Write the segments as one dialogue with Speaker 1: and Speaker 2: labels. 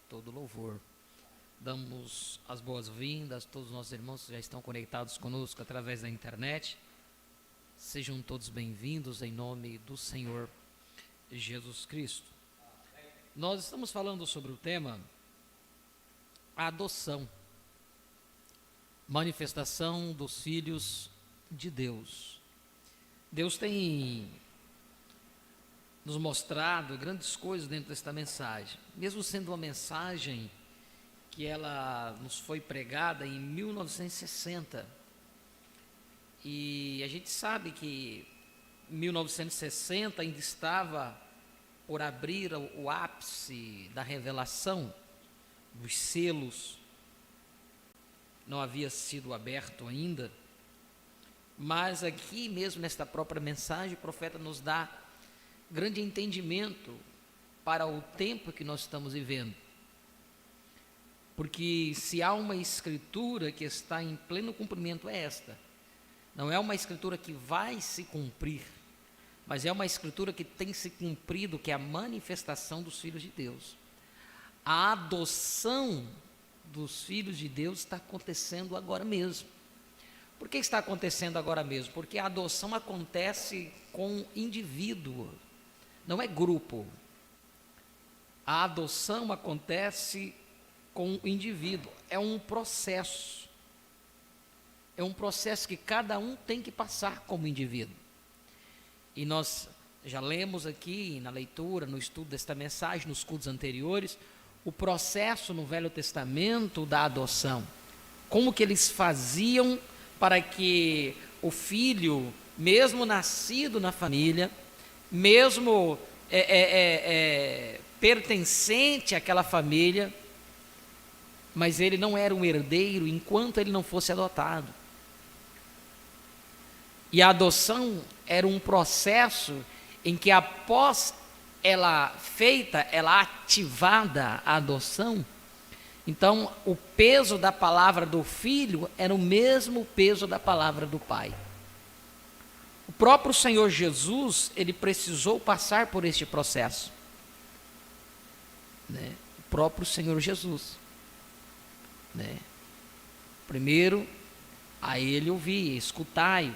Speaker 1: todo louvor. Damos as boas-vindas a todos os nossos irmãos que já estão conectados conosco através da internet. Sejam todos bem-vindos em nome do Senhor Jesus Cristo. Nós estamos falando sobre o tema a adoção, manifestação dos filhos de Deus. Deus tem nos mostrado grandes coisas dentro desta mensagem, mesmo sendo uma mensagem que ela nos foi pregada em 1960, e a gente sabe que 1960 ainda estava por abrir o ápice da revelação, dos selos não havia sido aberto ainda, mas aqui mesmo nesta própria mensagem o profeta nos dá grande entendimento para o tempo que nós estamos vivendo. Porque se há uma escritura que está em pleno cumprimento, é esta. Não é uma escritura que vai se cumprir, mas é uma escritura que tem se cumprido, que é a manifestação dos filhos de Deus. A adoção dos filhos de Deus está acontecendo agora mesmo. Por que está acontecendo agora mesmo? Porque a adoção acontece com indivíduo, não é grupo. A adoção acontece com o indivíduo, é um processo. É um processo que cada um tem que passar como indivíduo. E nós já lemos aqui na leitura, no estudo desta mensagem, nos cultos anteriores, o processo no Velho Testamento da adoção. Como que eles faziam para que o filho, mesmo nascido na família, mesmo pertencente àquela família, mas ele não era um herdeiro enquanto ele não fosse adotado. E a adoção era um processo em que após ela ativada a adoção, então o peso da palavra do filho era o mesmo peso da palavra do pai. O próprio Senhor Jesus, ele precisou passar por este processo, né? O próprio Senhor Jesus, né? Primeiro, a ele ouvi, escutai,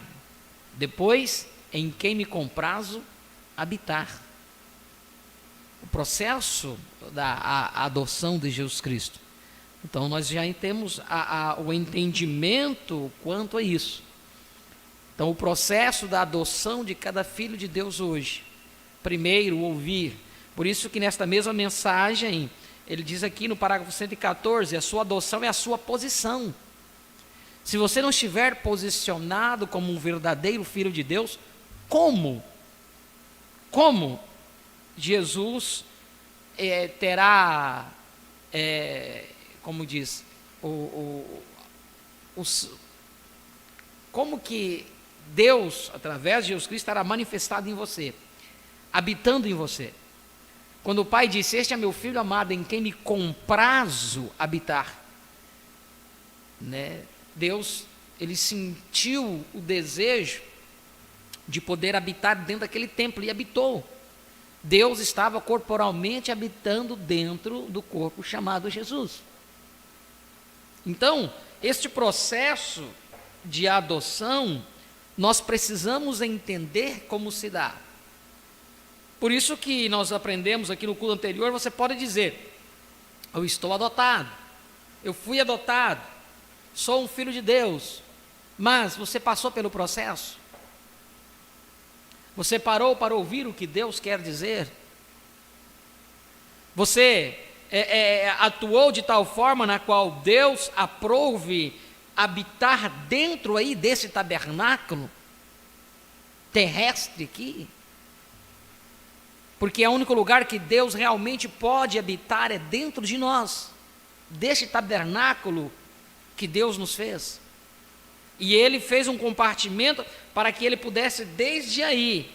Speaker 1: depois, em quem me comprazo, habitar. O processo da adoção de Jesus Cristo. Então, nós já temos o entendimento quanto a isso. Então, o processo da adoção de cada filho de Deus hoje. Primeiro, ouvir. Por isso que nesta mesma mensagem, ele diz aqui no parágrafo 114, a sua adoção é a sua posição. Se você não estiver posicionado como um verdadeiro filho de Deus, como Jesus terá, como diz, como que Deus, através de Jesus Cristo, estará manifestado em você, habitando em você? Quando o Pai disse, este é meu filho amado, em quem me comprazo habitar, né? Deus, ele sentiu o desejo de poder habitar dentro daquele templo, e habitou. Deus estava corporalmente habitando dentro do corpo chamado Jesus. Então, este processo de adoção, nós precisamos entender como se dá. Por isso que nós aprendemos aqui no culto anterior, você pode dizer, eu estou adotado, eu fui adotado, sou um filho de Deus, mas você passou pelo processo? Você parou para ouvir o que Deus quer dizer? Você atuou de tal forma na qual Deus aprove habitar dentro aí desse tabernáculo terrestre aqui? Porque é o único lugar que Deus realmente pode habitar é dentro de nós, deste tabernáculo que Deus nos fez. E Ele fez um compartimento para que Ele pudesse desde aí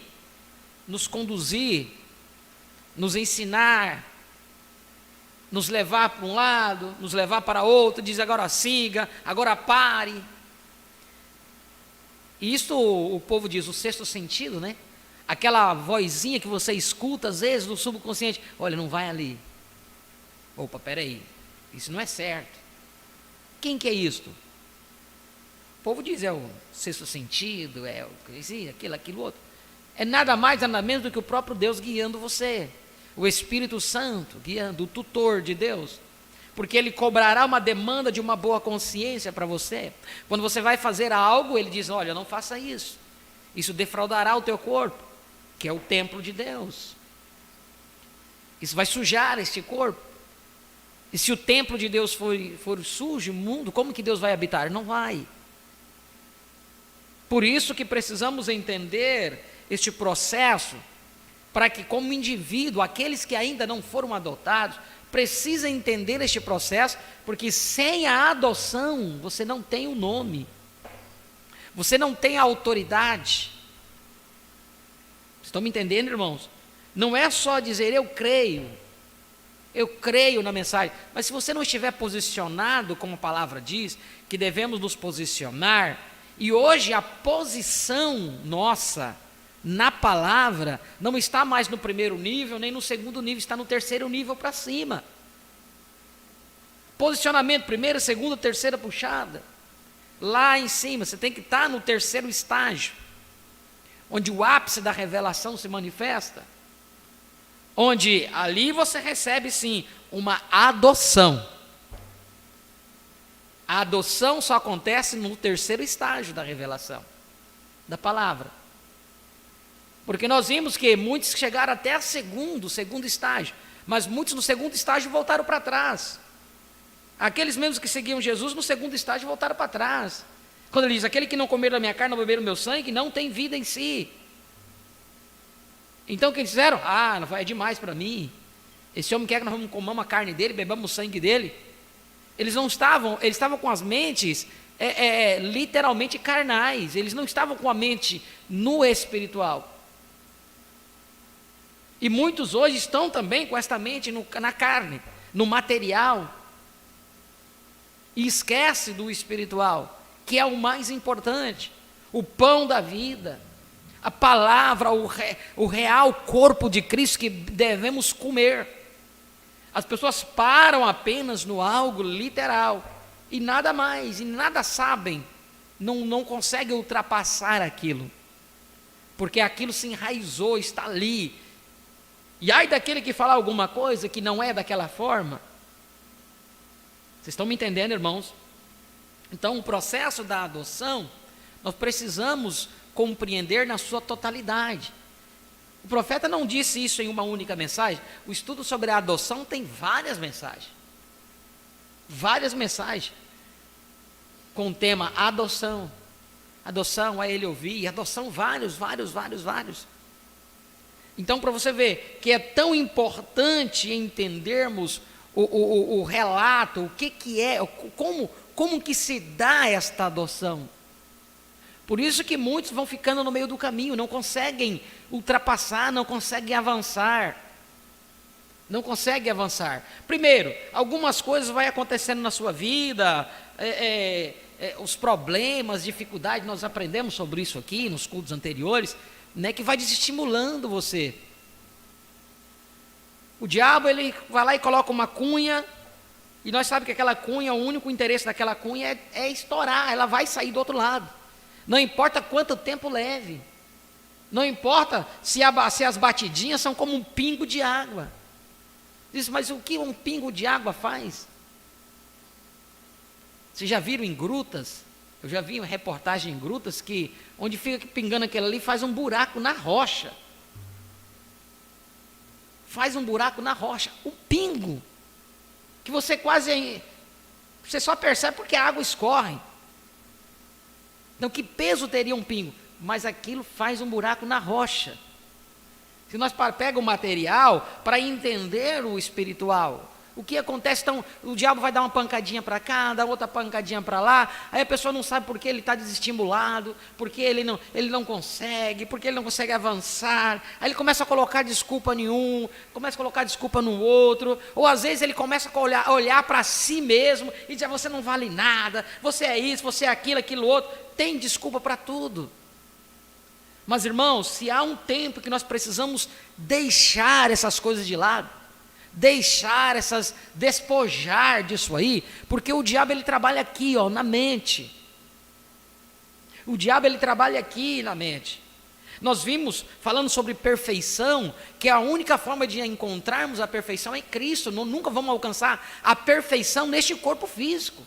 Speaker 1: nos conduzir, nos ensinar, nos levar para um lado, nos levar para outro, diz agora siga, agora pare. E isso o povo diz, o sexto sentido, né? Aquela vozinha que você escuta às vezes no subconsciente, olha, não vai ali, Opa, peraí, isso não é certo. Quem que é isto? O povo diz, é o sexto sentido, é o aquilo outro. É nada mais, nada menos do que o próprio Deus guiando você. O Espírito Santo guiando, o tutor de Deus. Porque Ele cobrará uma demanda de uma boa consciência para você. Quando você vai fazer algo, Ele diz, olha, não faça isso. Isso defraudará o teu corpo, que é o templo de Deus. Isso vai sujar este corpo. E se o templo de Deus for sujo, imundo, como que Deus vai habitar? Não vai. Por isso que precisamos entender este processo, para que como indivíduo, aqueles que ainda não foram adotados, precisam entender este processo, porque sem a adoção, você não tem o nome, você não tem a autoridade. Vocês estão me entendendo, irmãos? Não é só dizer, eu creio na mensagem, mas se você não estiver posicionado, como a palavra diz, que devemos nos posicionar, e hoje a posição nossa na palavra não está mais no primeiro nível, nem no segundo nível, está no terceiro nível para cima. Posicionamento, primeira, segunda, terceira puxada. Lá em cima, você tem que estar no terceiro estágio, onde o ápice da revelação se manifesta. Onde ali você recebe sim uma adoção. A adoção só acontece no terceiro estágio da revelação, da palavra. Porque nós vimos que muitos chegaram até o segundo estágio, mas muitos no segundo estágio voltaram para trás. Aqueles mesmos que seguiam Jesus no segundo estágio voltaram para trás. Quando ele diz, aquele que não comer da minha carne, não beber do meu sangue, não tem vida em si. Então o que eles fizeram? Não é demais para mim. Esse homem quer que nós vamos comamos a carne dele, bebamos o sangue dele. Eles estavam com as mentes literalmente carnais. Eles não estavam com a mente no espiritual. E muitos hoje estão também com esta mente na carne, no material. E esquece do espiritual, que é o mais importante, o pão da vida, a palavra, o real corpo de Cristo que devemos comer. As pessoas param apenas no algo literal, e nada mais, e nada sabem, não conseguem ultrapassar aquilo, porque aquilo se enraizou, está ali. E ai daquele que falar alguma coisa que não é daquela forma. Vocês estão me entendendo, irmãos? Então, o processo da adoção, nós precisamos compreender na sua totalidade. O profeta não disse isso em uma única mensagem. O estudo sobre a adoção tem várias mensagens. Várias mensagens. Com o tema adoção. Adoção, a ele ouvir. Adoção, vários. Então, para você ver que é tão importante entendermos o relato, o que é, como que se dá esta adoção. Por isso que muitos vão ficando no meio do caminho, não conseguem ultrapassar, não conseguem avançar. Não conseguem avançar. Primeiro, algumas coisas vão acontecendo na sua vida, os problemas, dificuldades, nós aprendemos sobre isso aqui nos cultos anteriores, né, que vai desestimulando você. O diabo, ele vai lá e coloca uma cunha, e nós sabemos que aquela cunha, o único interesse daquela cunha é estourar, ela vai sair do outro lado. Não importa quanto tempo leve, não importa se as batidinhas são como um pingo de água. Diz, mas o que um pingo de água faz? Vocês já viram em grutas? Eu já vi uma reportagem em grutas que, onde fica pingando aquilo ali, faz um buraco na rocha. Faz um buraco na rocha. O pingo, que você só percebe porque a água escorre. Então, que peso teria um pingo? Mas aquilo faz um buraco na rocha. Se nós pegamos o material para entender o espiritual, o que acontece? Então, o diabo vai dar uma pancadinha para cá, dá outra pancadinha para lá, aí a pessoa não sabe por que ele está desestimulado, porque ele não consegue, porque ele não consegue avançar, aí ele começa a colocar desculpa em um, começa a colocar desculpa no outro, ou às vezes ele começa a olhar para si mesmo e dizer, você não vale nada, você é isso, você é aquilo outro, tem desculpa para tudo. Mas irmãos, se há um tempo que nós precisamos deixar essas coisas de lado, despojar disso aí, porque o diabo ele trabalha aqui, ó, na mente. O diabo ele trabalha aqui na mente. Nós vimos, falando sobre perfeição, que a única forma de encontrarmos a perfeição é em Cristo. Nunca vamos alcançar a perfeição neste corpo físico.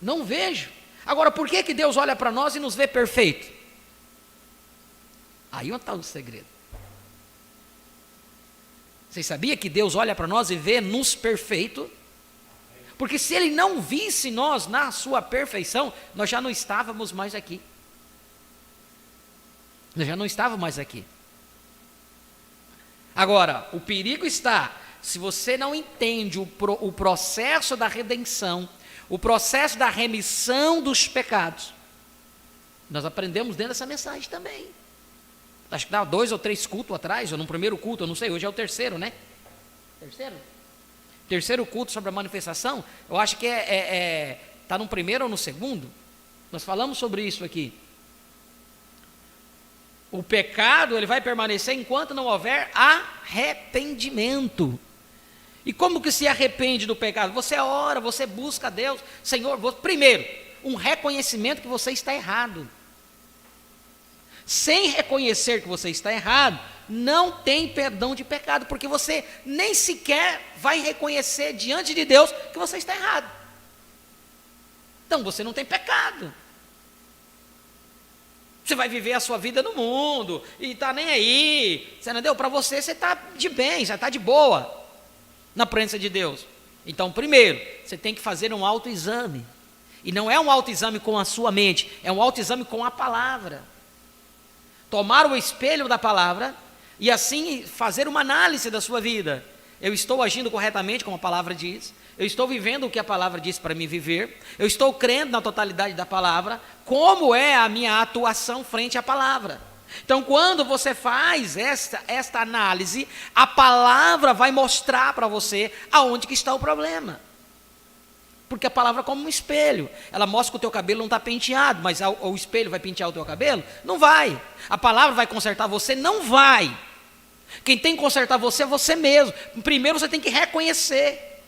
Speaker 1: Não vejo. Agora, por que Deus olha para nós e nos vê perfeito? Aí onde está o segredo. Vocês sabiam que Deus olha para nós e vê-nos perfeito? Porque se Ele não visse nós na sua perfeição, nós já não estávamos mais aqui. Nós já não estávamos mais aqui. Agora, o perigo está, se você não entende o processo da redenção, o processo da remissão dos pecados. Nós aprendemos dentro dessa mensagem também. Acho que dá 2 ou 3 cultos atrás, ou no primeiro culto, eu não sei, hoje é o terceiro, né? Terceiro culto sobre a manifestação, eu acho que está no primeiro ou no segundo. Nós falamos sobre isso aqui. O pecado, ele vai permanecer enquanto não houver arrependimento. E como que se arrepende do pecado? Você ora, você busca a Deus, Senhor, primeiro, um reconhecimento que você está errado. Sem reconhecer que você está errado, não tem perdão de pecado, porque você nem sequer vai reconhecer diante de Deus que você está errado. Então você não tem pecado. Você vai viver a sua vida no mundo e está nem aí. Você entendeu? Para você está de bem, já está de boa na presença de Deus. Então, primeiro, você tem que fazer um autoexame. E não é um autoexame com a sua mente, é um autoexame com a palavra. Tomar o espelho da palavra e assim fazer uma análise da sua vida. Eu estou agindo corretamente como a palavra diz? Eu estou vivendo o que a palavra diz para mim viver? Eu estou crendo na totalidade da palavra? Como é a minha atuação frente à palavra? Então, quando você faz esta análise, a palavra vai mostrar para você aonde que está o problema. Porque a palavra é como um espelho. Ela mostra que o teu cabelo não está penteado, mas o espelho vai pentear o teu cabelo? Não vai. A palavra vai consertar você? Não vai. Quem tem que consertar você é você mesmo. Primeiro você tem que reconhecer.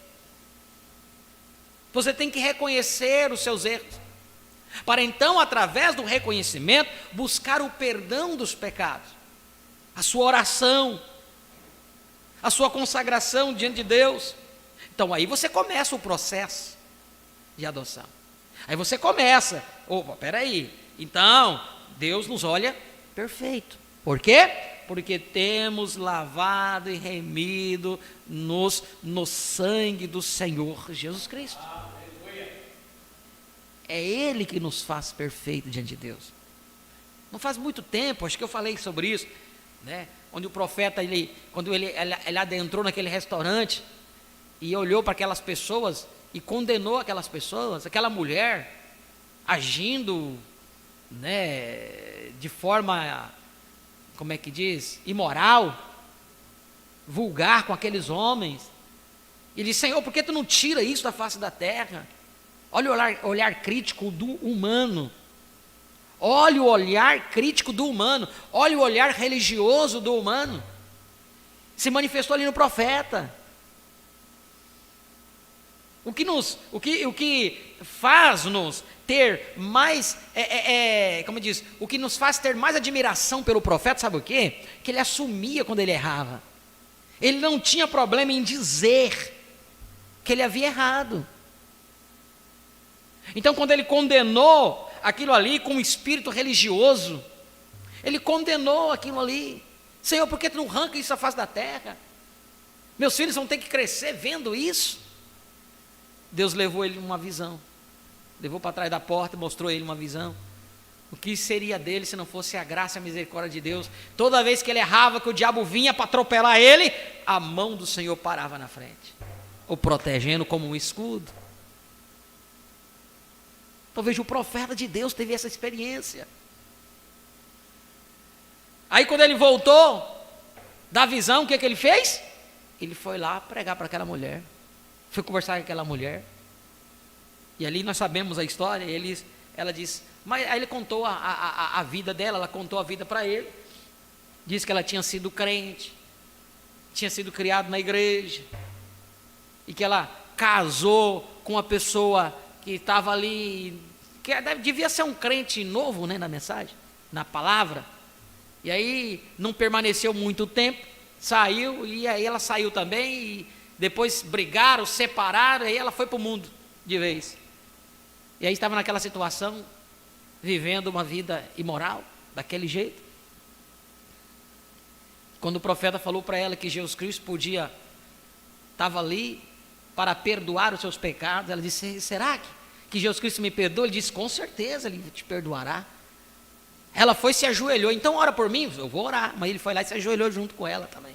Speaker 1: Você tem que reconhecer os seus erros. Para então, através do reconhecimento, buscar o perdão dos pecados. A sua oração. A sua consagração diante de Deus. Então aí você começa o processo de adoção. Aí você começa, opa, peraí, então, Deus nos olha perfeito. Por quê? Porque temos lavado e remido no sangue do Senhor Jesus Cristo. É Ele que nos faz perfeito diante de Deus. Não faz muito tempo, acho que eu falei sobre isso, né? Onde o profeta, quando ele adentrou naquele restaurante e olhou para aquelas pessoas e condenou aquelas pessoas, aquela mulher agindo, né, de forma, como é que diz, imoral, vulgar com aqueles homens. Ele disse: Senhor, por que tu não tira isso da face da terra? Olha o olhar crítico do humano. Olha o olhar crítico do humano. Olha o olhar religioso do humano. Se manifestou ali no profeta. O que faz-nos ter mais, como diz, o que nos faz ter mais admiração pelo profeta, sabe o quê? Que ele assumia quando ele errava. Ele não tinha problema em dizer que ele havia errado. Então, quando ele condenou aquilo ali com um espírito religioso, ele condenou aquilo ali. Senhor, por que tu não arranca isso da face da terra? Meus filhos vão ter que crescer vendo isso. Deus levou ele uma visão, levou para trás da porta, mostrou ele uma visão. O que seria dele se não fosse a graça e a misericórdia de Deus? Toda vez que ele errava, que o diabo vinha para atropelar ele, a mão do Senhor parava na frente, o protegendo como um escudo. Então veja, o profeta de Deus teve essa experiência. Aí quando ele voltou da visão, o que ele fez? Ele foi lá pregar para aquela mulher. Foi conversar com aquela mulher. E ali nós sabemos a história. Ela disse, mas aí ele contou a vida dela, ela contou a vida para ele. Disse que ela tinha sido crente, tinha sido criado na igreja, e que ela casou com uma pessoa que estava ali, que devia ser um crente novo, né, na mensagem, na palavra, e aí não permaneceu muito tempo, saiu, e aí ela saiu também, e depois brigaram, separaram, e aí ela foi para o mundo de vez, e aí estava naquela situação, vivendo uma vida imoral, daquele jeito. Quando o profeta falou para ela que Jesus Cristo estava ali para perdoar os seus pecados, ela disse: será que Jesus Cristo me perdoa? Ele disse: com certeza Ele te perdoará. Ela foi e se ajoelhou. Então ora por mim. Eu vou orar. Mas ele foi lá e se ajoelhou junto com ela também.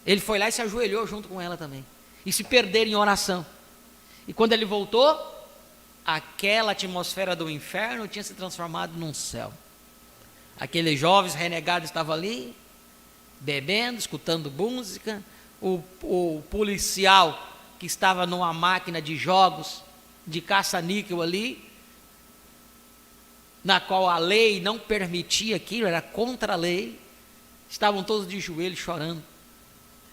Speaker 1: Ele foi lá e se ajoelhou junto com ela também, e se perderam em oração. E quando ele voltou, aquela atmosfera do inferno tinha se transformado num céu. Aqueles jovens renegados estavam ali, bebendo, escutando música. O policial que estava numa máquina de jogos, de caça-níquel ali, na qual a lei não permitia aquilo, era contra a lei, estavam todos de joelhos chorando.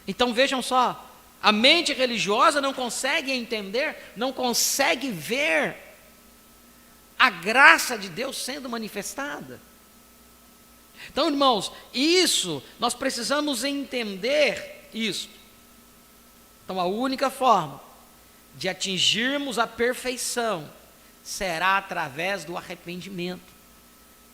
Speaker 1: Então vejam só, a mente religiosa não consegue entender, não consegue ver a graça de Deus sendo manifestada. Então, irmãos, isso, nós precisamos entender isso. Então, a única forma de atingirmos a perfeição será através do arrependimento,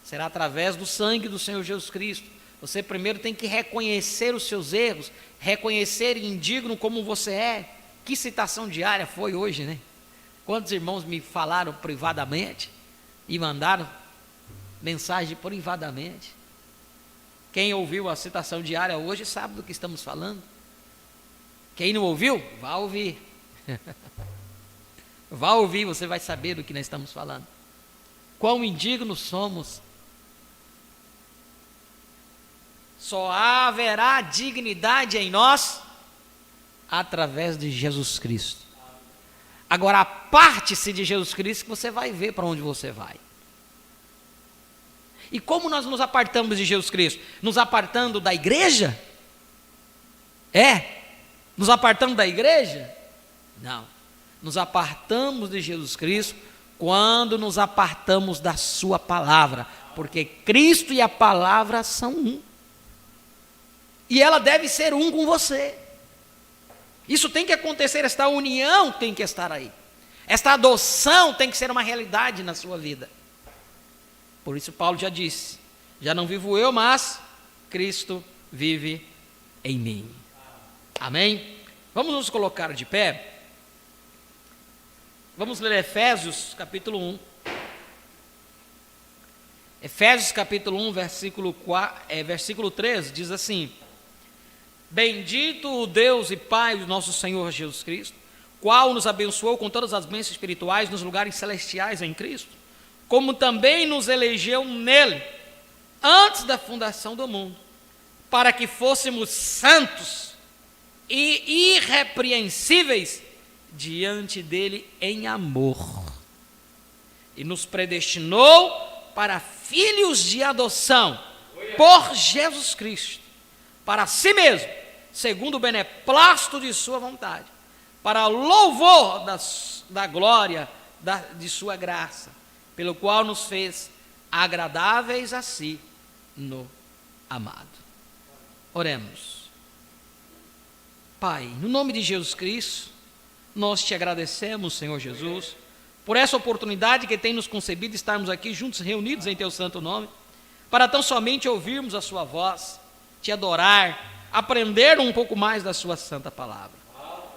Speaker 1: será através do sangue do Senhor Jesus Cristo. Você primeiro tem que reconhecer os seus erros, reconhecer indigno como você é. Que citação diária foi hoje, né? Quantos irmãos me falaram privadamente e mandaram mensagem privadamente? Quem ouviu a citação diária hoje sabe do que estamos falando. Quem não ouviu, vá ouvir. Vá ouvir, você vai saber do que nós estamos falando. Quão indignos somos. Só haverá dignidade em nós através de Jesus Cristo. Agora, aparte-se de Jesus Cristo que você vai ver para onde você vai. E como nós nos apartamos de Jesus Cristo? Nos apartando da igreja? Nos apartando da igreja? Não. Nos apartamos de Jesus Cristo quando nos apartamos da sua palavra, porque Cristo e a palavra são um. E ela deve ser um com você. Isso tem que acontecer, esta união tem que estar aí. Esta adoção tem que ser uma realidade na sua vida. Por isso Paulo já disse: já não vivo eu, mas Cristo vive em mim. Amém? Vamos nos colocar de pé. Vamos ler Efésios capítulo 1. Efésios capítulo 1, versículo 3, diz assim: bendito o Deus e Pai do nosso Senhor Jesus Cristo, qual nos abençoou com todas as bênçãos espirituais nos lugares celestiais em Cristo, como também nos elegeu nele, antes da fundação do mundo, para que fôssemos santos e irrepreensíveis diante dele em amor, e nos predestinou para filhos de adoção, por Jesus Cristo, para si mesmo, segundo o beneplácito de sua vontade, para louvor da glória de sua graça, pelo qual nos fez agradáveis a si no amado. Oremos. Pai, no nome de Jesus Cristo, nós te agradecemos, Senhor Jesus, por essa oportunidade que tem nos concedido estarmos aqui juntos, reunidos em teu santo nome, para tão somente ouvirmos a sua voz, te adorar, aprender um pouco mais da sua santa palavra.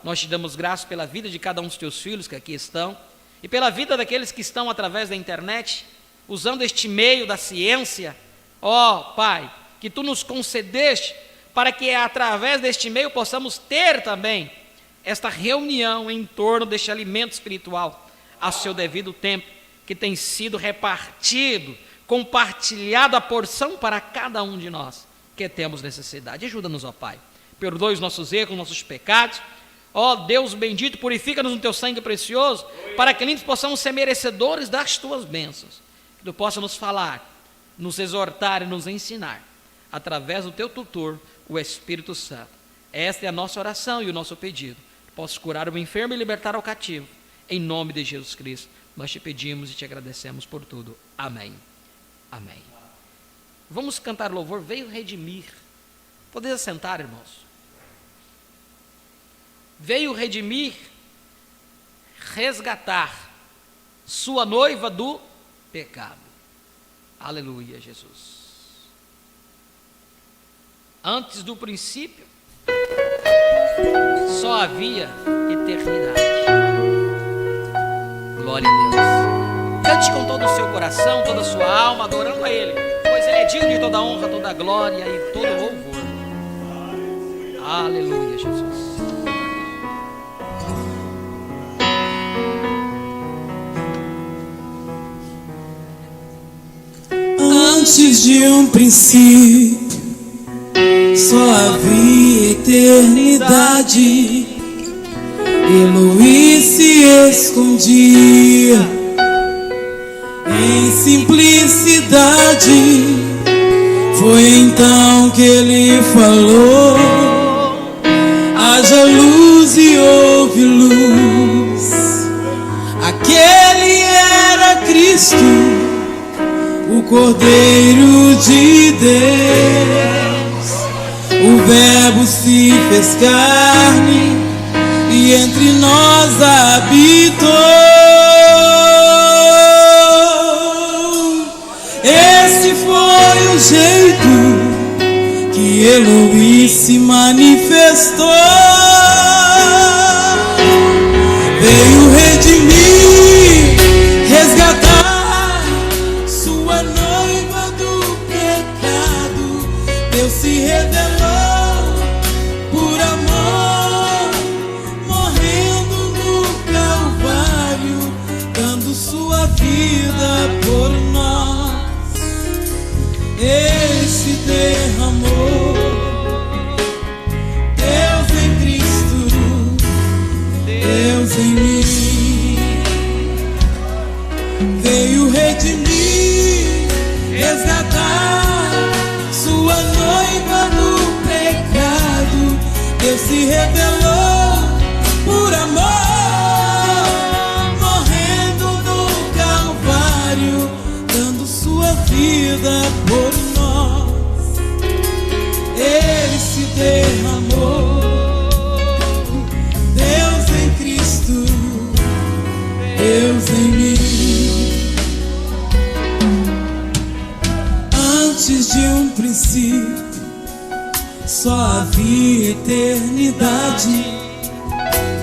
Speaker 1: Nós te damos graças pela vida de cada um dos teus filhos que aqui estão, e pela vida daqueles que estão através da internet, usando este meio da ciência. Ó Pai, que tu nos concedeste, para que através deste meio possamos ter também esta reunião em torno deste alimento espiritual, a seu devido tempo, que tem sido repartido, compartilhado a porção para cada um de nós, que temos necessidade. Ajuda-nos, ó Pai, perdoe os nossos erros, nossos pecados. Ó Deus bendito, purifica-nos no teu sangue precioso, para que nós possamos ser merecedores das tuas bênçãos, que tu possa nos falar, nos exortar e nos ensinar, através do teu tutor, o Espírito Santo. Esta é a nossa oração e o nosso pedido. Posso curar o enfermo e libertar o cativo. Em nome de Jesus Cristo, nós te pedimos e te agradecemos por tudo. Amém. Amém. Vamos cantar louvor, veio redimir. Podeis sentar, irmãos. Veio redimir, resgatar sua noiva do pecado. Aleluia, Jesus. Antes do princípio, só havia eternidade. Glória a Deus. Cante com todo o seu coração, toda a sua alma, adorando a Ele, pois Ele é digno de toda honra, toda glória e todo louvor. Aleluia, Jesus.
Speaker 2: Antes de um princípio, só havia eternidade. Elohim se escondia em simplicidade. Foi então que ele falou: haja luz e houve luz. Aquele era Cristo, o Cordeiro de Deus. O Verbo se fez carne e entre nós habitou. Esse foi o jeito que Elohim se manifestou. Veio redimir, resgatar sua noiva do pecado. Deus se revelou por amor, morrendo no Calvário, dando sua vida por nós. Ele se derramou, Deus em Cristo, Deus em mim. Veio redimir, resgatar sua noiva do pecado. Deus se revelou por amor, morrendo no Calvário, dando sua vida por nós. Ele se derramou, Deus em Cristo, Deus em mim. Antes de um princípio, só havia eternidade.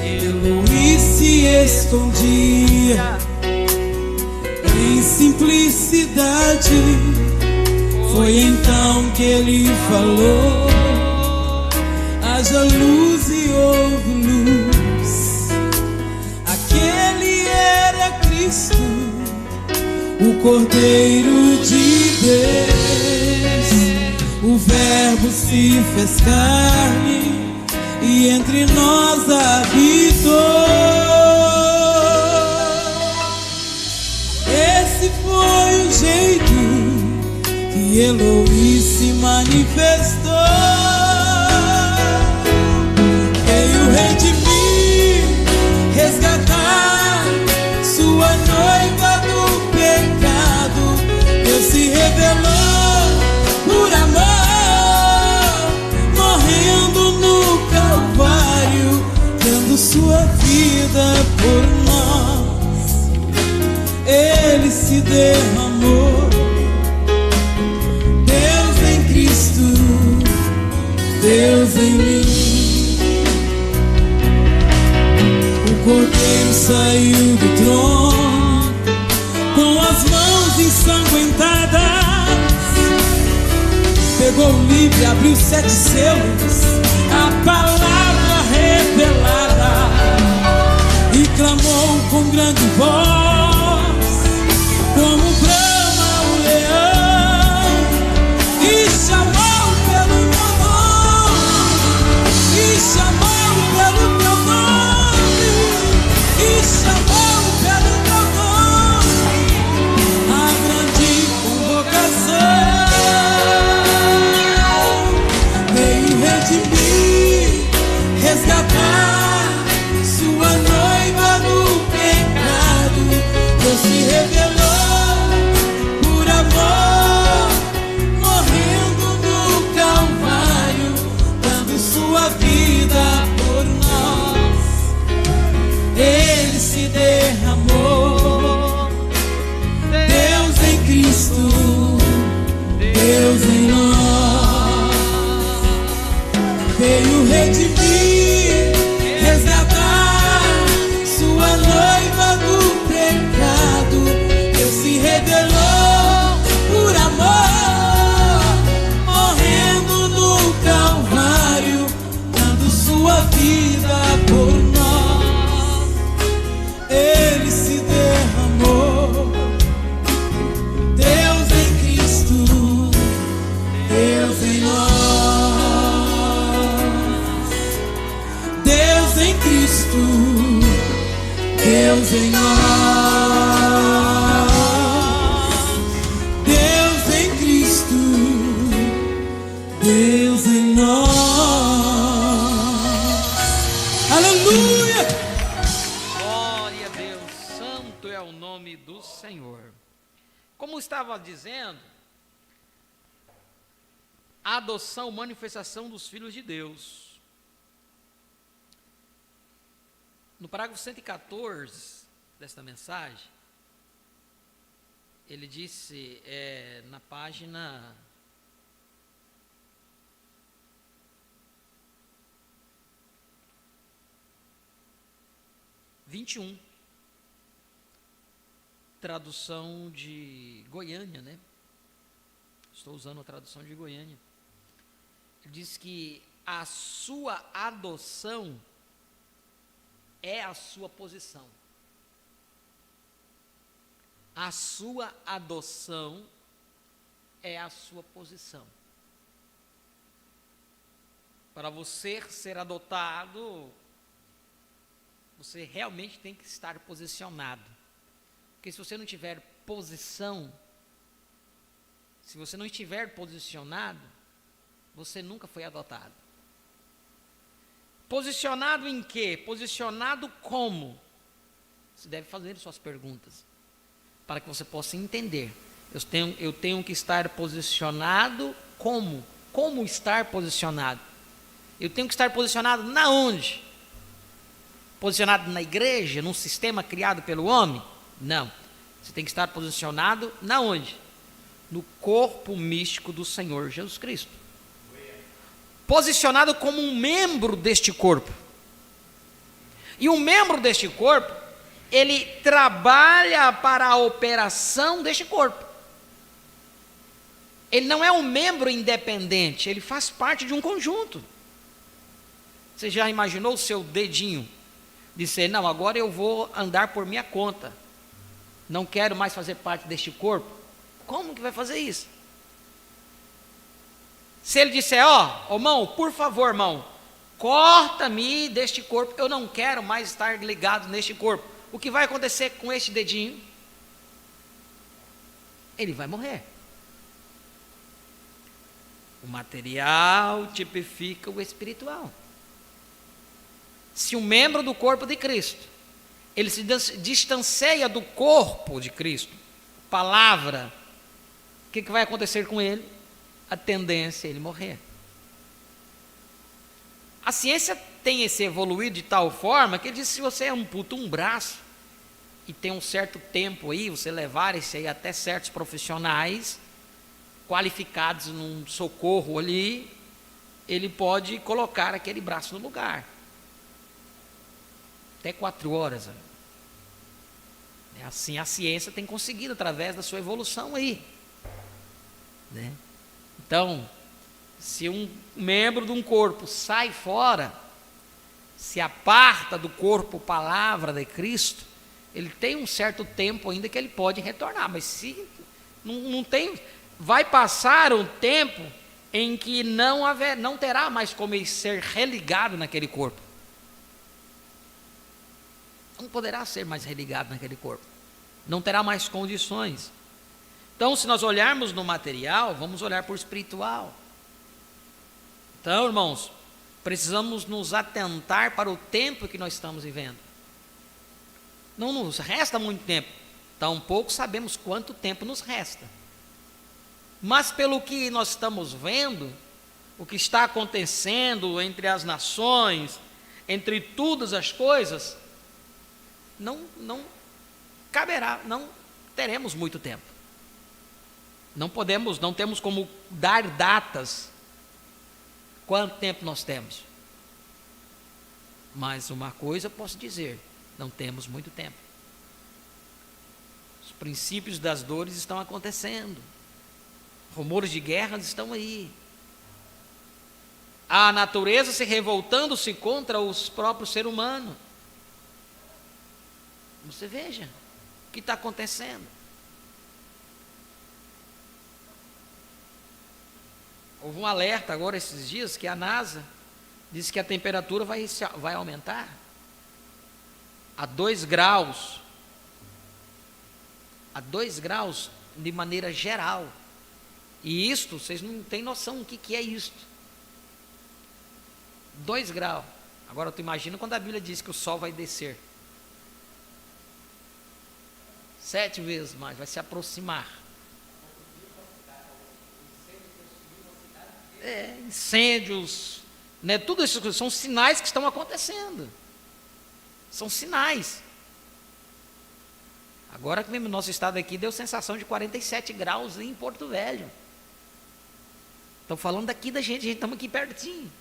Speaker 2: Elohim se escondia em simplicidade. Foi então que ele falou: haja luz e houve luz. Aquele era Cristo, o Cordeiro de Deus. O Verbo se fez carne e entre nós habitou. Esse foi o jeito que Elohim se manifestou. Veio redimir, resgatar sua noiva do pecado. Deus se revelou por amor, morrendo no Calvário, dando sua vida por nós. Ele se derramou, Deus em Cristo, Deus em mim. O Cordeiro saiu do trono com as mãos ensanguentadas. Pegou o livro e abriu 7 selos, a palavra revelada, e clamou com grande voz, como brama o leão, e chamou pelo meu nome, e chamou pelo teu nome, e chamou pelo teu nome, a grande convocação. Veio Deus em nós, Deus em Cristo, Deus em nós. Aleluia!
Speaker 1: Glória a Deus, santo é o nome do Senhor. Como estava dizendo, a adoção, manifestação dos filhos de Deus. No parágrafo 114 desta mensagem, ele disse, na página 21, tradução de Goiânia, né? Estou usando a tradução de Goiânia. Ele diz que a sua adoção é a sua posição. A sua adoção é a sua posição. Para você ser adotado, você realmente tem que estar posicionado. Porque se você não tiver posição, se você não estiver posicionado, você nunca foi adotado. Posicionado em quê? Posicionado como? Você deve fazer suas perguntas, para que você possa entender. Eu tenho que estar posicionado como? Como estar posicionado? Eu tenho que estar posicionado na onde? Posicionado na igreja, num sistema criado pelo homem? Não. Você tem que estar posicionado na onde? No corpo místico do Senhor Jesus Cristo. Posicionado como um membro deste corpo. E um membro deste corpo, ele trabalha para a operação deste corpo. Ele não é um membro independente, ele faz parte de um conjunto. Você já imaginou o seu dedinho dizer, não, agora eu vou andar por minha conta, não quero mais fazer parte deste corpo? Como que vai fazer isso? Se ele disser, irmão, por favor, irmão, corta-me deste corpo, eu não quero mais estar ligado neste corpo. O que vai acontecer com este dedinho? Ele vai morrer. O material tipifica o espiritual. Se um membro do corpo de Cristo, ele se distancia do corpo de Cristo, palavra, o que vai acontecer com ele? A tendência é ele morrer. A ciência tem esse evoluído de tal forma que ele diz que se você amputa um braço e tem um certo tempo aí, você levar esse aí até certos profissionais qualificados num socorro ali, ele pode colocar aquele braço no lugar. Até 4 horas. Assim a ciência tem conseguido através da sua evolução aí, né? Então, se um membro de um corpo sai fora, se aparta do corpo palavra de Cristo, ele tem um certo tempo ainda que ele pode retornar, mas se não tem, vai passar um tempo em que não terá mais como ele ser religado naquele corpo. Não poderá ser mais religado naquele corpo. Não terá mais condições. Então, se nós olharmos no material, vamos olhar para o espiritual. Então, irmãos, precisamos nos atentar para o tempo que nós estamos vivendo. Não nos resta muito tempo, tampouco sabemos quanto tempo nos resta. Mas pelo que nós estamos vendo, o que está acontecendo entre as nações, entre todas as coisas, não caberá, não teremos muito tempo. Não temos como dar datas, quanto tempo nós temos. Mas uma coisa eu posso dizer, não temos muito tempo. Os princípios das dores estão acontecendo. Rumores de guerras estão aí. A natureza se revoltando-se contra os próprios seres humanos. Você veja o que está acontecendo. Houve um alerta agora esses dias que a NASA disse que a temperatura vai aumentar. a 2 graus, de maneira geral. E isto, vocês não têm noção do que é isto. 2 graus. Agora tu imagina quando a Bíblia diz que o sol vai descer 7 vezes mais, vai se aproximar. Incêndios, né? Tudo isso são sinais que estão acontecendo. São sinais. Agora que mesmo nosso estado aqui deu sensação de 47 graus em Porto Velho. Estão falando daqui da gente estamos aqui pertinho.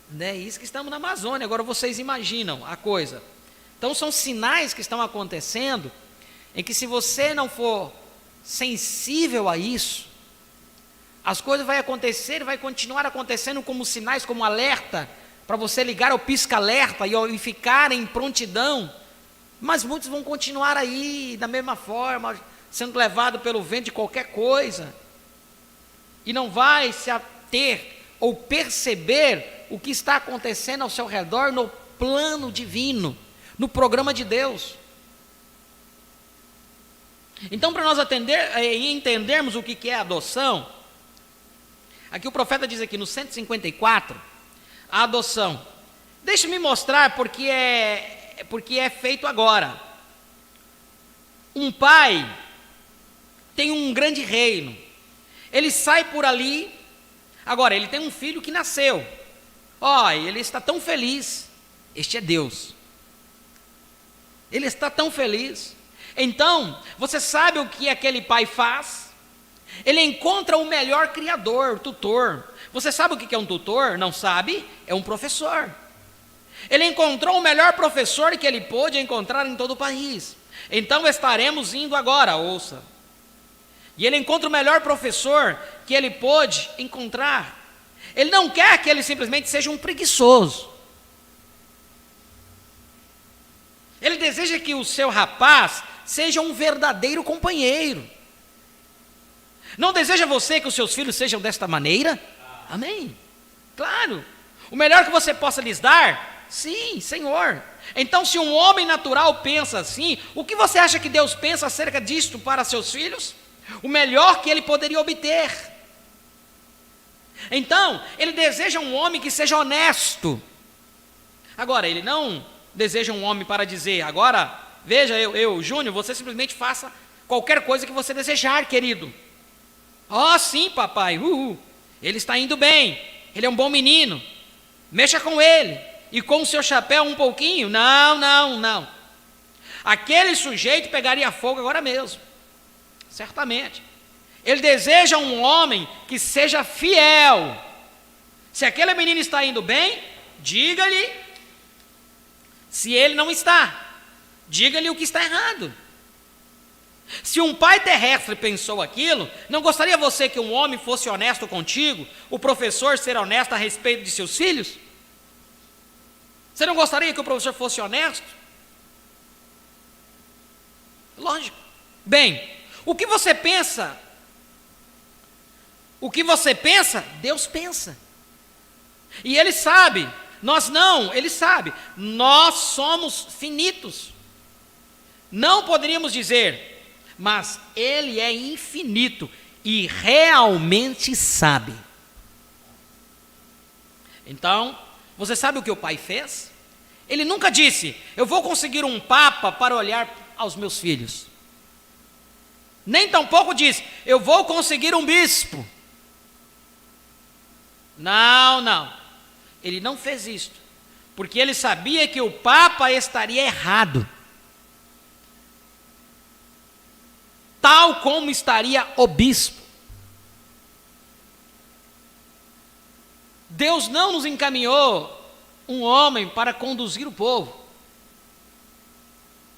Speaker 1: Né? Isso que estamos na Amazônia. Agora vocês imaginam a coisa. Então são sinais que estão acontecendo, em que se você não for sensível a isso, as coisas vão acontecer e vai continuar acontecendo como sinais, como alerta, para você ligar o pisca-alerta e ficar em prontidão. Mas muitos vão continuar aí, da mesma forma, sendo levados pelo vento de qualquer coisa. E não vai se ater ou perceber o que está acontecendo ao seu redor no plano divino, no programa de Deus. Então, para nós entendermos o que é adoção, aqui o profeta diz aqui no 154, a adoção. Deixa-me mostrar porque é feito agora. Um pai tem um grande reino. Ele sai por ali. Agora, ele tem um filho que nasceu. Ele está tão feliz. Este é Deus. Ele está tão feliz. Então, você sabe o que aquele pai faz? Ele encontra o melhor criador, tutor. Você sabe o que é um tutor? Não sabe? É um professor. Ele encontrou o melhor professor que ele pôde encontrar em todo o país. Então estaremos indo agora, ouça. E ele encontra o melhor professor que ele pôde encontrar. Ele não quer que ele simplesmente seja um preguiçoso. Ele deseja que o seu rapaz seja um verdadeiro companheiro. Não deseja você que os seus filhos sejam desta maneira? Amém. Claro. O melhor que você possa lhes dar? Sim, Senhor. Então, se um homem natural pensa assim, o que você acha que Deus pensa acerca disto para seus filhos? O melhor que ele poderia obter. Então, ele deseja um homem que seja honesto. Agora, ele não deseja um homem para dizer, agora, veja, eu Júnior, você simplesmente faça qualquer coisa que você desejar, querido. Sim, papai, ele está indo bem, ele é um bom menino, mexa com ele, e com o seu chapéu um pouquinho, não. Aquele sujeito pegaria fogo agora mesmo, certamente. Ele deseja um homem que seja fiel. Se aquele menino está indo bem, diga-lhe. Se ele não está, diga-lhe o que está errado. Se um pai terrestre pensou aquilo, não gostaria você que um homem fosse honesto contigo, o professor ser honesto a respeito de seus filhos? Você não gostaria que o professor fosse honesto? Lógico. Bem, o que você pensa? O que você pensa, Deus pensa. E Ele sabe, nós não, Ele sabe. Nós somos finitos. Não poderíamos dizer, mas Ele é infinito e realmente sabe. Então, você sabe o que o pai fez? Ele nunca disse, eu vou conseguir um papa para olhar aos meus filhos. Nem tampouco disse, eu vou conseguir um bispo. Não. Ele não fez isto, porque ele sabia que o papa estaria errado. Tal como estaria o bispo. Deus não nos encaminhou um homem para conduzir o povo.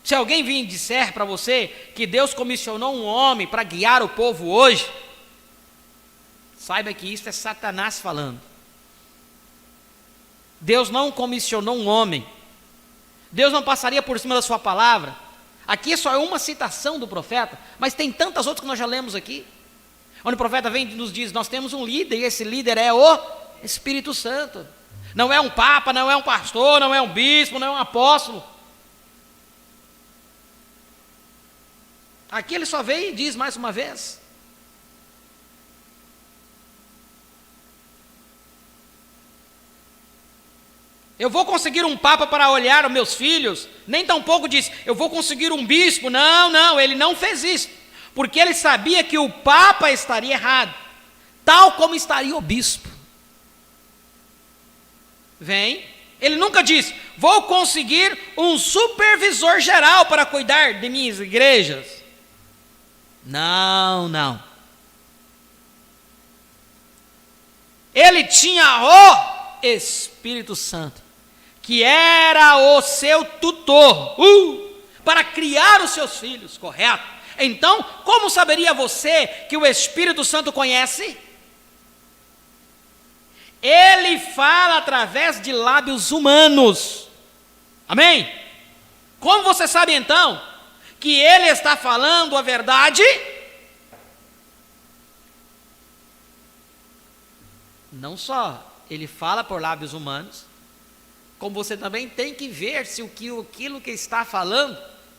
Speaker 1: Se alguém vir e disser para você que Deus comissionou um homem para guiar o povo hoje, saiba que isso é Satanás falando. Deus não comissionou um homem. Deus não passaria por cima da sua palavra. Aqui só é uma citação do profeta, mas tem tantas outras que nós já lemos aqui. Onde o profeta vem e nos diz, nós temos um líder, e esse líder é o Espírito Santo. Não é um papa, não é um pastor, não é um bispo, não é um apóstolo. Aqui ele só veio e diz mais uma vez. Eu vou conseguir um papa para olhar os meus filhos? Nem tampouco disse, eu vou conseguir um bispo. Não, ele não fez isso. Porque ele sabia que o papa estaria errado, tal como estaria o bispo. Vem, ele nunca disse, vou conseguir um supervisor geral para cuidar de minhas igrejas. Não. Ele tinha o Espírito Santo, que era o seu tutor, para criar os seus filhos, correto? Então, como saberia você que o Espírito Santo conhece? Ele fala através de lábios humanos. Amém? Como você sabe então que ele está falando a verdade? Não só ele fala por lábios humanos, como você também tem que ver se aquilo que está falando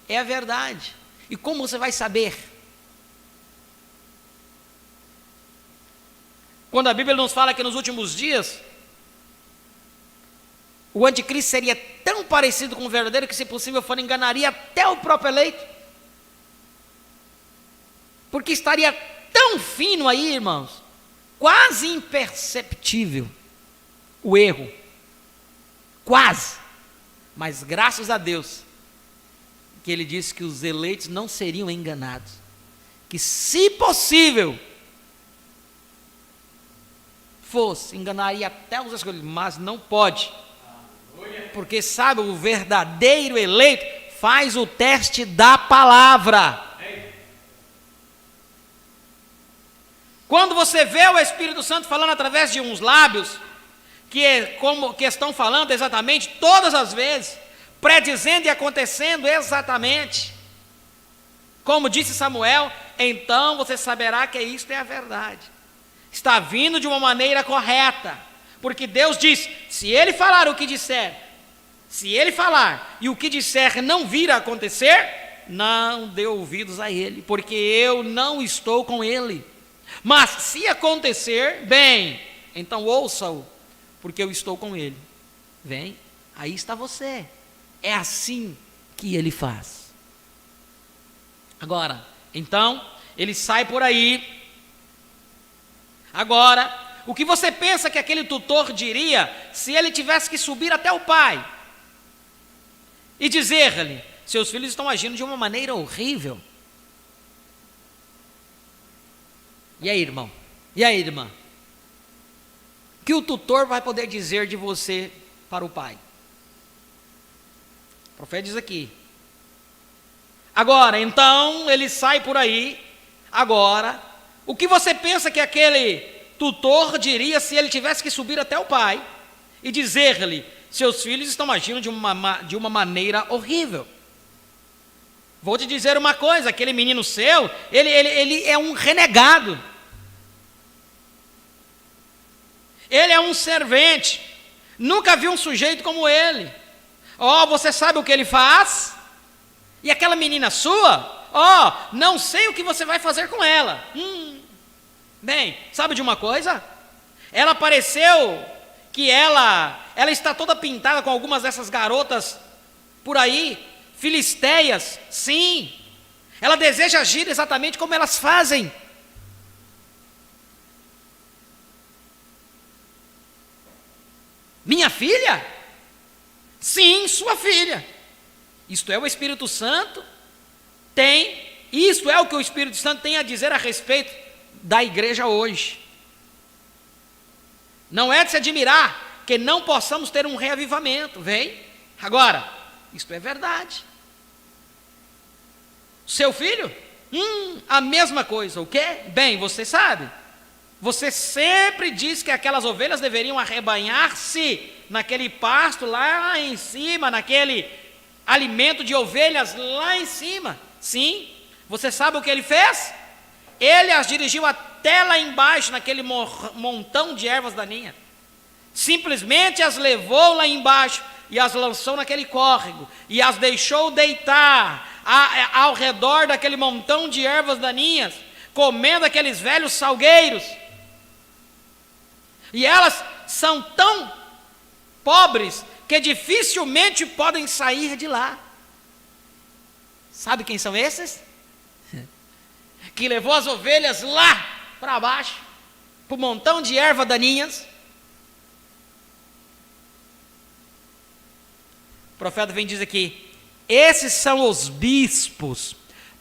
Speaker 1: é a verdade. E como você vai saber? Quando a Bíblia nos fala que nos últimos dias o anticristo seria tão parecido com o verdadeiro que, se possível for, enganaria até o próprio eleito. Porque estaria tão fino aí, irmãos, quase imperceptível o erro. Quase. Mas graças a Deus que ele disse que os eleitos não seriam enganados. Que, se possível fosse, enganaria até os escolhidos, mas não pode. Porque sabe, o verdadeiro eleito faz o teste da palavra. Quando você vê o Espírito Santo falando através de uns lábios, que estão falando exatamente todas as vezes, predizendo e acontecendo exatamente, como disse Samuel, então você saberá que isto é a verdade. Está vindo de uma maneira correta, porque Deus diz, se ele falar o que disser, se ele falar e o que disser não vir a acontecer, não dê ouvidos a ele, porque eu não estou com ele. Mas se acontecer, bem, então ouça-o, porque eu estou com ele. Vem, aí está você. É assim que ele faz. Agora, então, ele sai por aí. Agora, o que você pensa que aquele tutor diria se ele tivesse que subir até o pai e dizer-lhe, seus filhos estão agindo de uma maneira horrível? E aí, irmão? E aí, irmã? O que o tutor vai poder dizer de você para o pai? O profeta diz aqui. Agora, então, ele sai por aí. Agora, o que você pensa que aquele tutor diria se ele tivesse que subir até o pai e dizer-lhe, seus filhos estão agindo de uma maneira horrível? Vou te dizer uma coisa, aquele menino seu, ele é um renegado. Ele é um servente. Nunca vi um sujeito como ele. Você sabe o que ele faz? E aquela menina sua? Não sei o que você vai fazer com ela. Bem, sabe de uma coisa? Ela pareceu que ela está toda pintada com algumas dessas garotas por aí, filisteias. Sim, ela deseja agir exatamente como elas fazem. Minha filha? Sim, sua filha. Isto é o Espírito Santo isto é o que o Espírito Santo tem a dizer a respeito da igreja hoje. Não é de se admirar que não possamos ter um reavivamento, vem? Agora, isto é verdade. Seu filho? A mesma coisa, o quê? Bem, você sabe, você sempre diz que aquelas ovelhas deveriam arrebanhar-se naquele pasto lá em cima, naquele alimento de ovelhas lá em cima. Sim, você sabe o que ele fez? Ele as dirigiu até lá embaixo, naquele montão de ervas daninhas. Simplesmente as levou lá embaixo e as lançou naquele córrego e as deixou deitar ao redor daquele montão de ervas daninhas, comendo aqueles velhos salgueiros. E elas são tão pobres que dificilmente podem sair de lá. Sabe quem são esses? Que levou as ovelhas lá para baixo, para o montão de erva daninhas. O profeta vem dizer aqui: esses são os bispos,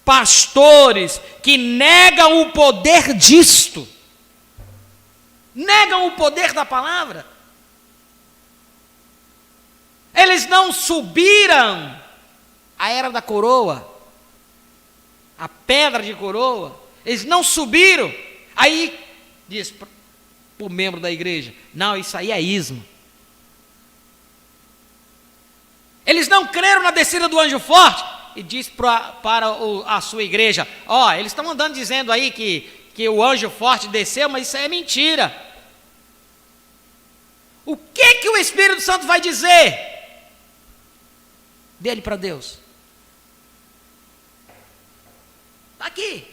Speaker 1: pastores, que negam o poder disto, negam o poder da palavra. Eles não subiram a era da coroa, a pedra de coroa, eles não subiram. Aí diz para o membro da igreja: não, isso aí é ismo. Eles não creram na descida do anjo forte e diz para a sua igreja: ó, eles estão andando dizendo aí que o anjo forte desceu, mas isso aí é mentira. O que o Espírito Santo vai dizer dele para Deus? Está aqui.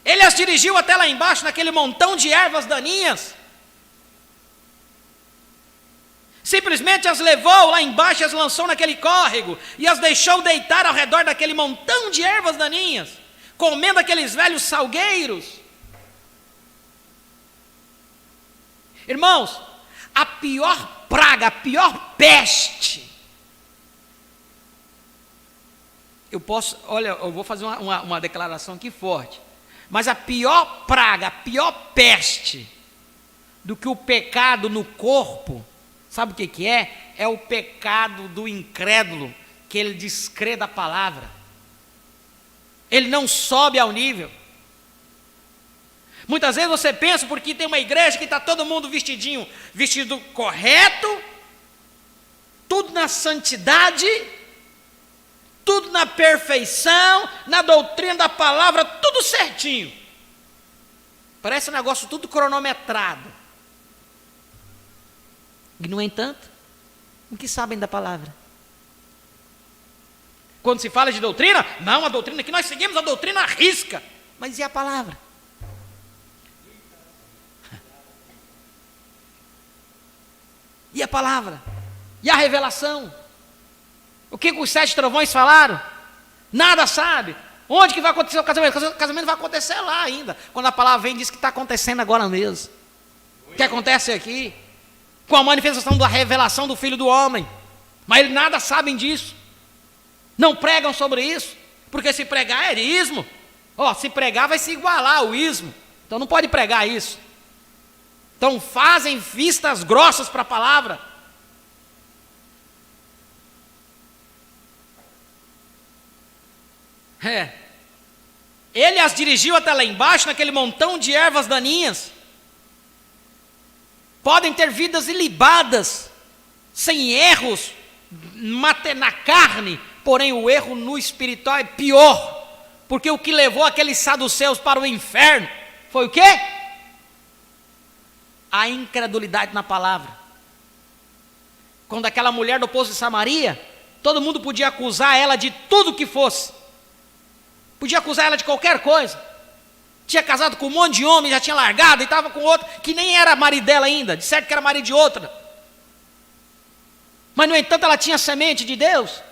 Speaker 1: Ele as dirigiu até lá embaixo, naquele montão de ervas daninhas. Simplesmente as levou lá embaixo e as lançou naquele córrego e as deixou deitar ao redor daquele montão de ervas daninhas, comendo aqueles velhos salgueiros. Irmãos, a pior praga, a pior peste. Eu vou fazer uma declaração aqui forte. Mas a pior praga, a pior peste do que o pecado no corpo, sabe o que é? É o pecado do incrédulo, que ele descrê da palavra. Ele não sobe ao nível. Muitas vezes você pensa, porque tem uma igreja que está todo mundo vestido correto, tudo na santidade, tudo na perfeição, na doutrina da palavra, tudo certinho. Parece um negócio tudo cronometrado. E, no entanto, o que sabem da palavra? Quando se fala de doutrina, não, a doutrina que nós seguimos, a doutrina à risca. Mas e a palavra? E a palavra? E a revelação? O que os 7 trovões falaram? Nada sabe. Onde que vai acontecer o casamento? O casamento vai acontecer lá ainda. Quando a palavra vem, diz que está acontecendo agora mesmo. O que acontece aqui? Com a manifestação da revelação do Filho do Homem. Mas eles nada sabem disso. Não pregam sobre isso. Porque se pregar é ismo. Se pregar vai se igualar ao ismo. Então não pode pregar isso. Então fazem vistas grossas para a palavra. Ele as dirigiu até lá embaixo, naquele montão de ervas daninhas. Podem ter vidas ilibadas, sem erros na carne, porém o erro no espiritual é pior, porque o que levou aqueles saduceus para o inferno foi o quê? A incredulidade na palavra. Quando aquela mulher do poço de Samaria, todo mundo podia acusar ela de tudo que fosse. Podia acusar ela de qualquer coisa. Tinha casado com um monte de homem, já tinha largado e estava com outro, que nem era marido dela ainda, de certo que era marido de outra. Mas, no entanto, ela tinha semente de Deus.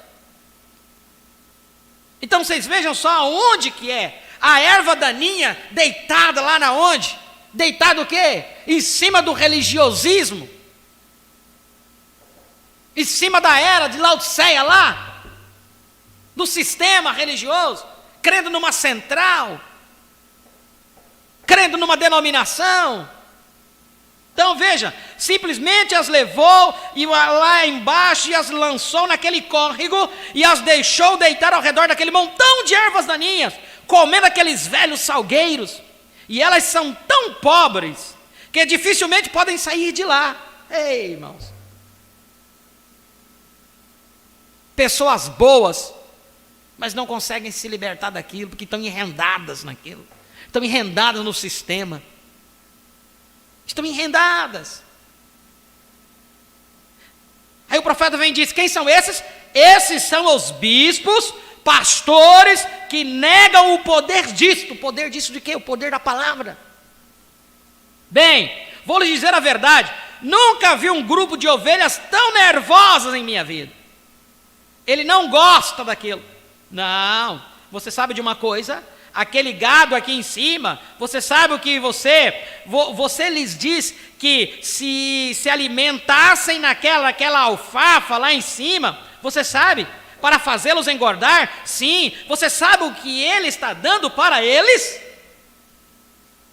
Speaker 1: Então, vocês vejam só onde que é. A erva daninha deitada lá na onde? Deitada o quê? Em cima do religiosismo. Em cima da era de Laodiceia lá. Do sistema religioso. Crendo numa central, crendo numa denominação. Então veja, simplesmente as levou e lá embaixo e as lançou naquele córrego e as deixou deitar ao redor daquele montão de ervas daninhas, comendo aqueles velhos salgueiros. E elas são tão pobres que dificilmente podem sair de lá. Ei, irmãos, pessoas boas mas não conseguem se libertar daquilo, porque estão enrendadas naquilo, estão enrendadas no sistema, estão enrendadas. Aí o profeta vem e diz: quem são esses? Esses são os bispos, pastores, que negam o poder disto. O poder disso de quê? O poder da palavra. Bem, vou lhe dizer a verdade, nunca vi um grupo de ovelhas tão nervosas em minha vida. Ele não gosta daquilo. Não, você sabe de uma coisa? Aquele gado aqui em cima, você sabe o que você lhes diz que se alimentassem naquela alfafa lá em cima, você sabe, para fazê-los engordar? Sim, você sabe o que ele está dando para eles?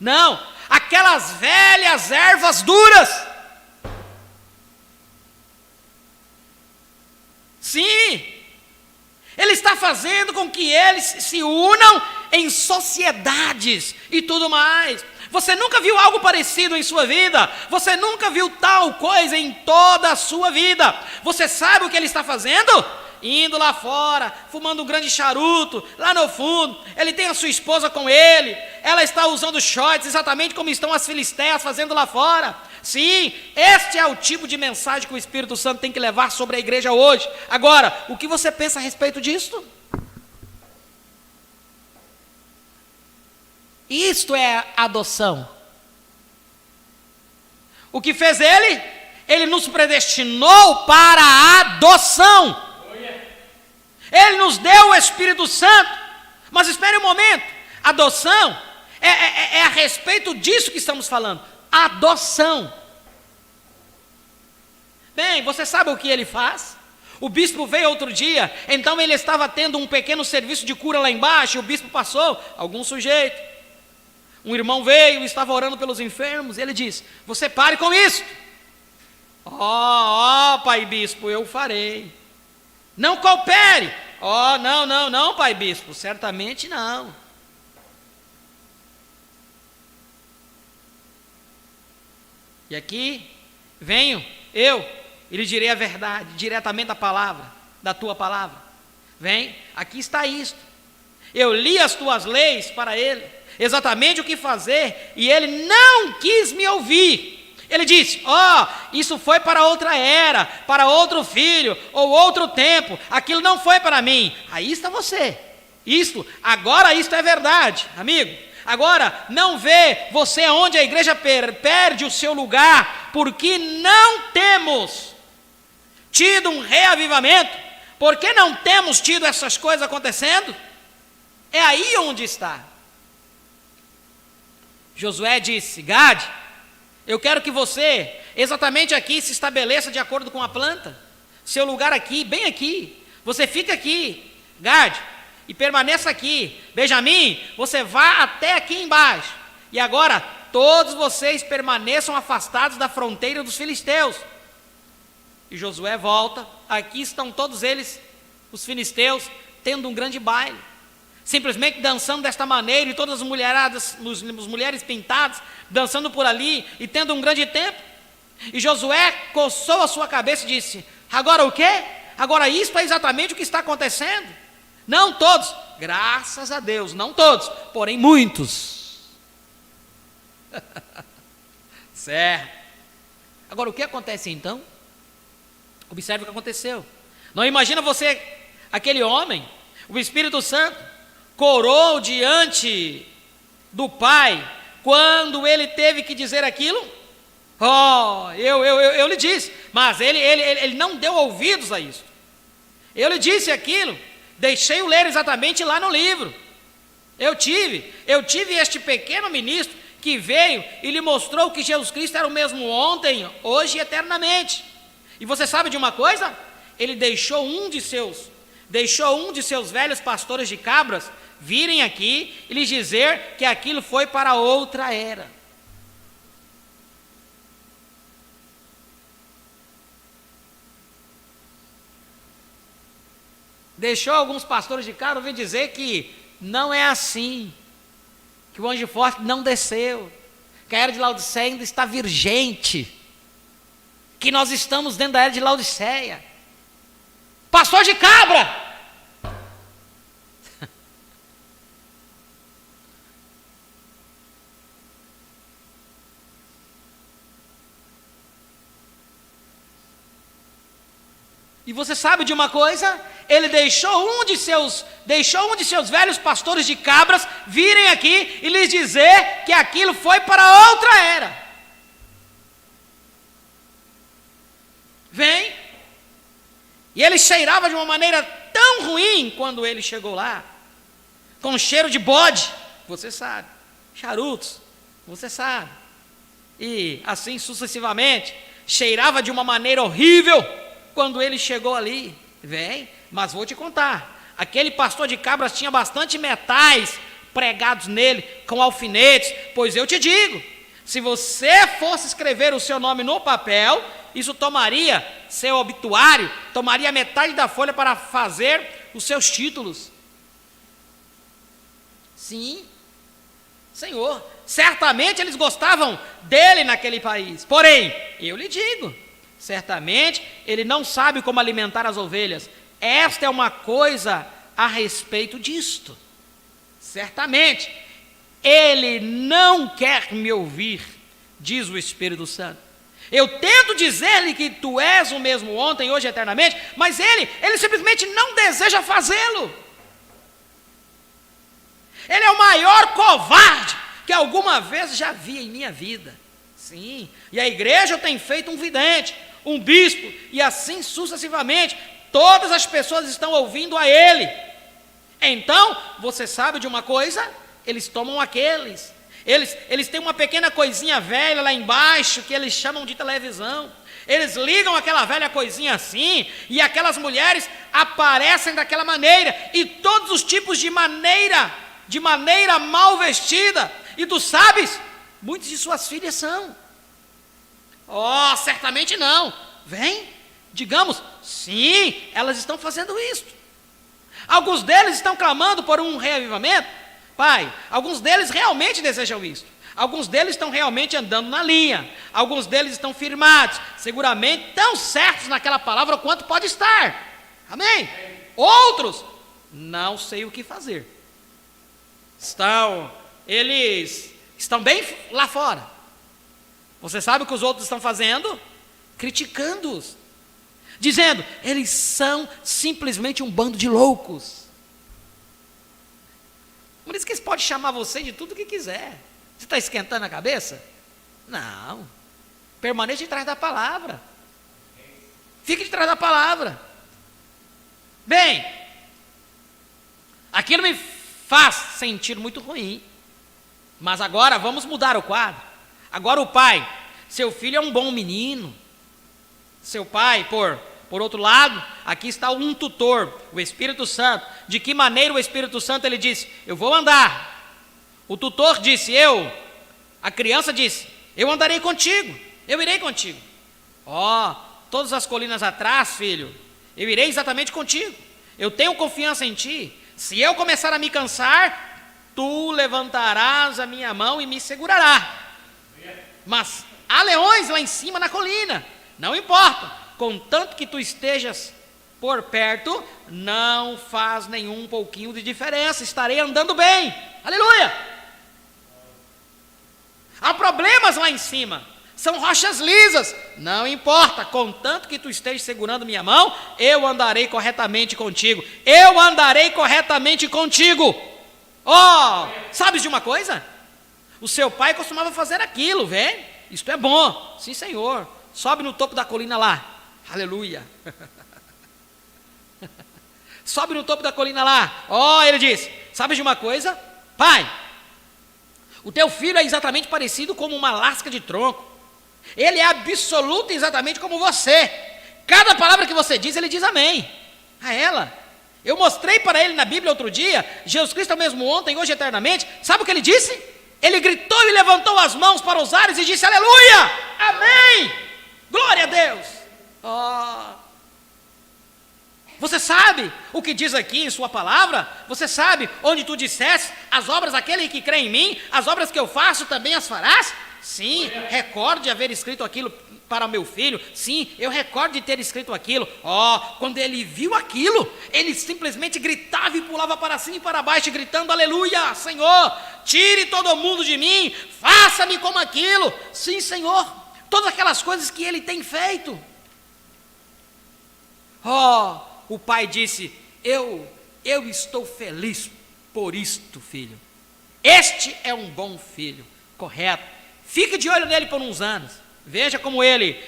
Speaker 1: Não, aquelas velhas ervas duras. Sim, ele está fazendo com que eles se unam em sociedades e tudo mais. Você nunca viu algo parecido em sua vida? Você nunca viu tal coisa em toda a sua vida? Você sabe o que ele está fazendo? Indo lá fora, fumando um grande charuto, lá no fundo, ele tem a sua esposa com ele, ela está usando shorts, exatamente como estão as filisteias fazendo lá fora. Sim, este é o tipo de mensagem que o Espírito Santo tem que levar sobre a igreja hoje. Agora, o que você pensa a respeito disto? Isto é adoção. O que fez ele? Ele nos predestinou para a adoção. Ele nos deu o Espírito Santo. Mas espere um momento, adoção é a respeito disso que estamos falando. Adoção. Bem, você sabe o que ele faz? O bispo veio outro dia, então ele estava tendo um pequeno serviço de cura lá embaixo, e o bispo passou, algum sujeito, um irmão veio, estava orando pelos enfermos, e ele disse: você pare com isso. Pai bispo, eu farei. Não coopere. Não, pai bispo, certamente não. E aqui venho eu e lhe direi a verdade, diretamente da palavra, da tua palavra. Vem, aqui está isto. Eu li as tuas leis para ele, exatamente o que fazer, e ele não quis me ouvir. Ele disse: isso foi para outra era, para outro filho, ou outro tempo, aquilo não foi para mim. Aí está você. Agora isto é verdade, amigo. Agora, não vê você onde a igreja perde o seu lugar, porque não temos tido um reavivamento, porque não temos tido essas coisas acontecendo? É aí onde está. Josué disse: Gade, eu quero que você, exatamente aqui, se estabeleça de acordo com a planta, seu lugar aqui, bem aqui, você fica aqui, Gade, e permaneça aqui. Benjamim, você vá até aqui embaixo, e agora todos vocês permaneçam afastados da fronteira dos filisteus. E Josué volta, aqui estão todos eles, os filisteus, tendo um grande baile, simplesmente dançando desta maneira, e todas as mulheradas, as mulheres pintadas, dançando por ali, e tendo um grande tempo. E Josué coçou a sua cabeça e disse: agora o quê? Agora isto é exatamente o que está acontecendo? Não todos, graças a Deus, não todos, porém muitos. Certo. Agora o que acontece então? Observe o que aconteceu. Não imagina você, aquele homem, o Espírito Santo corou diante do Pai, quando ele teve que dizer aquilo? Eu lhe disse, mas ele não deu ouvidos a isso. Eu lhe disse aquilo, deixei-o ler exatamente lá no livro. Eu tive este pequeno ministro que veio e lhe mostrou que Jesus Cristo era o mesmo ontem, hoje e eternamente. E você sabe de uma coisa? Ele deixou um de seus velhos pastores de cabras virem aqui e lhes dizer que aquilo foi para outra era. Deixou alguns pastores de cabras vir dizer que não é assim, que o anjo forte não desceu, que a era de Laodiceia ainda está virgente, que nós estamos dentro da era de Laodiceia. Pastor de cabra! E você sabe de uma coisa? Ele deixou um de seus velhos pastores de cabras virem aqui e lhes dizer que aquilo foi para outra era. Vem. E ele cheirava de uma maneira tão ruim quando ele chegou lá, com cheiro de bode, você sabe, charutos, você sabe, e assim sucessivamente, cheirava de uma maneira horrível quando ele chegou ali. Vem, mas vou te contar, aquele pastor de cabras tinha bastante metais pregados nele, com alfinetes, pois eu te digo, se você fosse escrever o seu nome no papel, isso tomaria seu obituário, tomaria metade da folha para fazer os seus títulos. Sim, Senhor, certamente eles gostavam dele naquele país, porém, eu lhe digo, certamente ele não sabe como alimentar as ovelhas. Esta é uma coisa a respeito disto. Certamente, ele não quer me ouvir, diz o Espírito Santo. Eu tento dizer-lhe que tu és o mesmo ontem, hoje e eternamente, mas ele simplesmente não deseja fazê-lo. Ele é o maior covarde que alguma vez já vi em minha vida. Sim, e a igreja tem feito um vidente, um bispo, e assim sucessivamente, todas as pessoas estão ouvindo a ele. Então, você sabe de uma coisa? Eles tomam aqueles. Eles têm uma pequena coisinha velha lá embaixo, que eles chamam de televisão. Eles ligam aquela velha coisinha assim, e aquelas mulheres aparecem daquela maneira, e todos os tipos de maneira mal vestida. E tu sabes, muitas de suas filhas são. Oh, certamente não. Vem, digamos, sim, elas estão fazendo isso. Alguns deles estão clamando por um reavivamento. Pai, alguns deles realmente desejam isso. Alguns deles estão realmente andando na linha. Alguns deles estão firmados, seguramente tão certos naquela palavra quanto pode estar. Amém? Outros, não sei o que fazer. Eles estão bem lá fora. Você sabe o que os outros estão fazendo? Criticando-os, dizendo, eles são simplesmente um bando de loucos. Por isso que eles podem chamar você de tudo o que quiser. Você está esquentando a cabeça? Não. Permaneça de trás da palavra. Fique de trás da palavra. Bem, aquilo me faz sentir muito ruim. Mas agora vamos mudar o quadro. Agora o pai, seu filho é um bom menino. Seu pai, por outro lado, aqui está um tutor, o Espírito Santo. De que maneira o Espírito Santo, ele disse, eu vou andar. O tutor disse, a criança disse, eu andarei contigo, eu irei contigo. Todas as colinas atrás, filho, eu irei exatamente contigo. Eu tenho confiança em ti. Se eu começar a me cansar, tu levantarás a minha mão e me segurará. Mas há leões lá em cima na colina, não importa, contanto que tu estejas por perto, não faz nenhum pouquinho de diferença, estarei andando bem. Aleluia! Há problemas lá em cima, são rochas lisas, não importa, contanto que tu estejas segurando minha mão, eu andarei corretamente contigo. Eu andarei corretamente contigo. Sabes de uma coisa? O seu pai costumava fazer aquilo, vem? Isto é bom, sim senhor. Sobe no topo da colina lá, aleluia. Sobe no topo da colina lá. Ele disse, sabe de uma coisa? Pai, o teu filho é exatamente parecido como uma lasca de tronco. Ele é absoluto exatamente como você. Cada palavra que você diz, ele diz amém. A ela. Eu mostrei para ele na Bíblia outro dia, Jesus Cristo é o mesmo ontem, hoje e eternamente. Sabe o que ele disse? Ele gritou e levantou as mãos para os ares e disse, aleluia, amém, glória a Deus. Você sabe o que diz aqui em sua palavra? Você sabe onde tu disseste, as obras daquele que crê em mim, as obras que eu faço também as farás? Sim, recordo de haver escrito aquilo para o meu filho. Sim, eu recordo de ter escrito aquilo. Quando ele viu aquilo, ele simplesmente gritava e pulava para cima e para baixo, gritando, aleluia, Senhor, tire todo mundo de mim, faça-me como aquilo. Sim, Senhor, todas aquelas coisas que ele tem feito. Oh, o pai disse: eu estou feliz por isto, filho. Este é um bom filho, correto. Fique de olho nele por uns anos. Veja como ele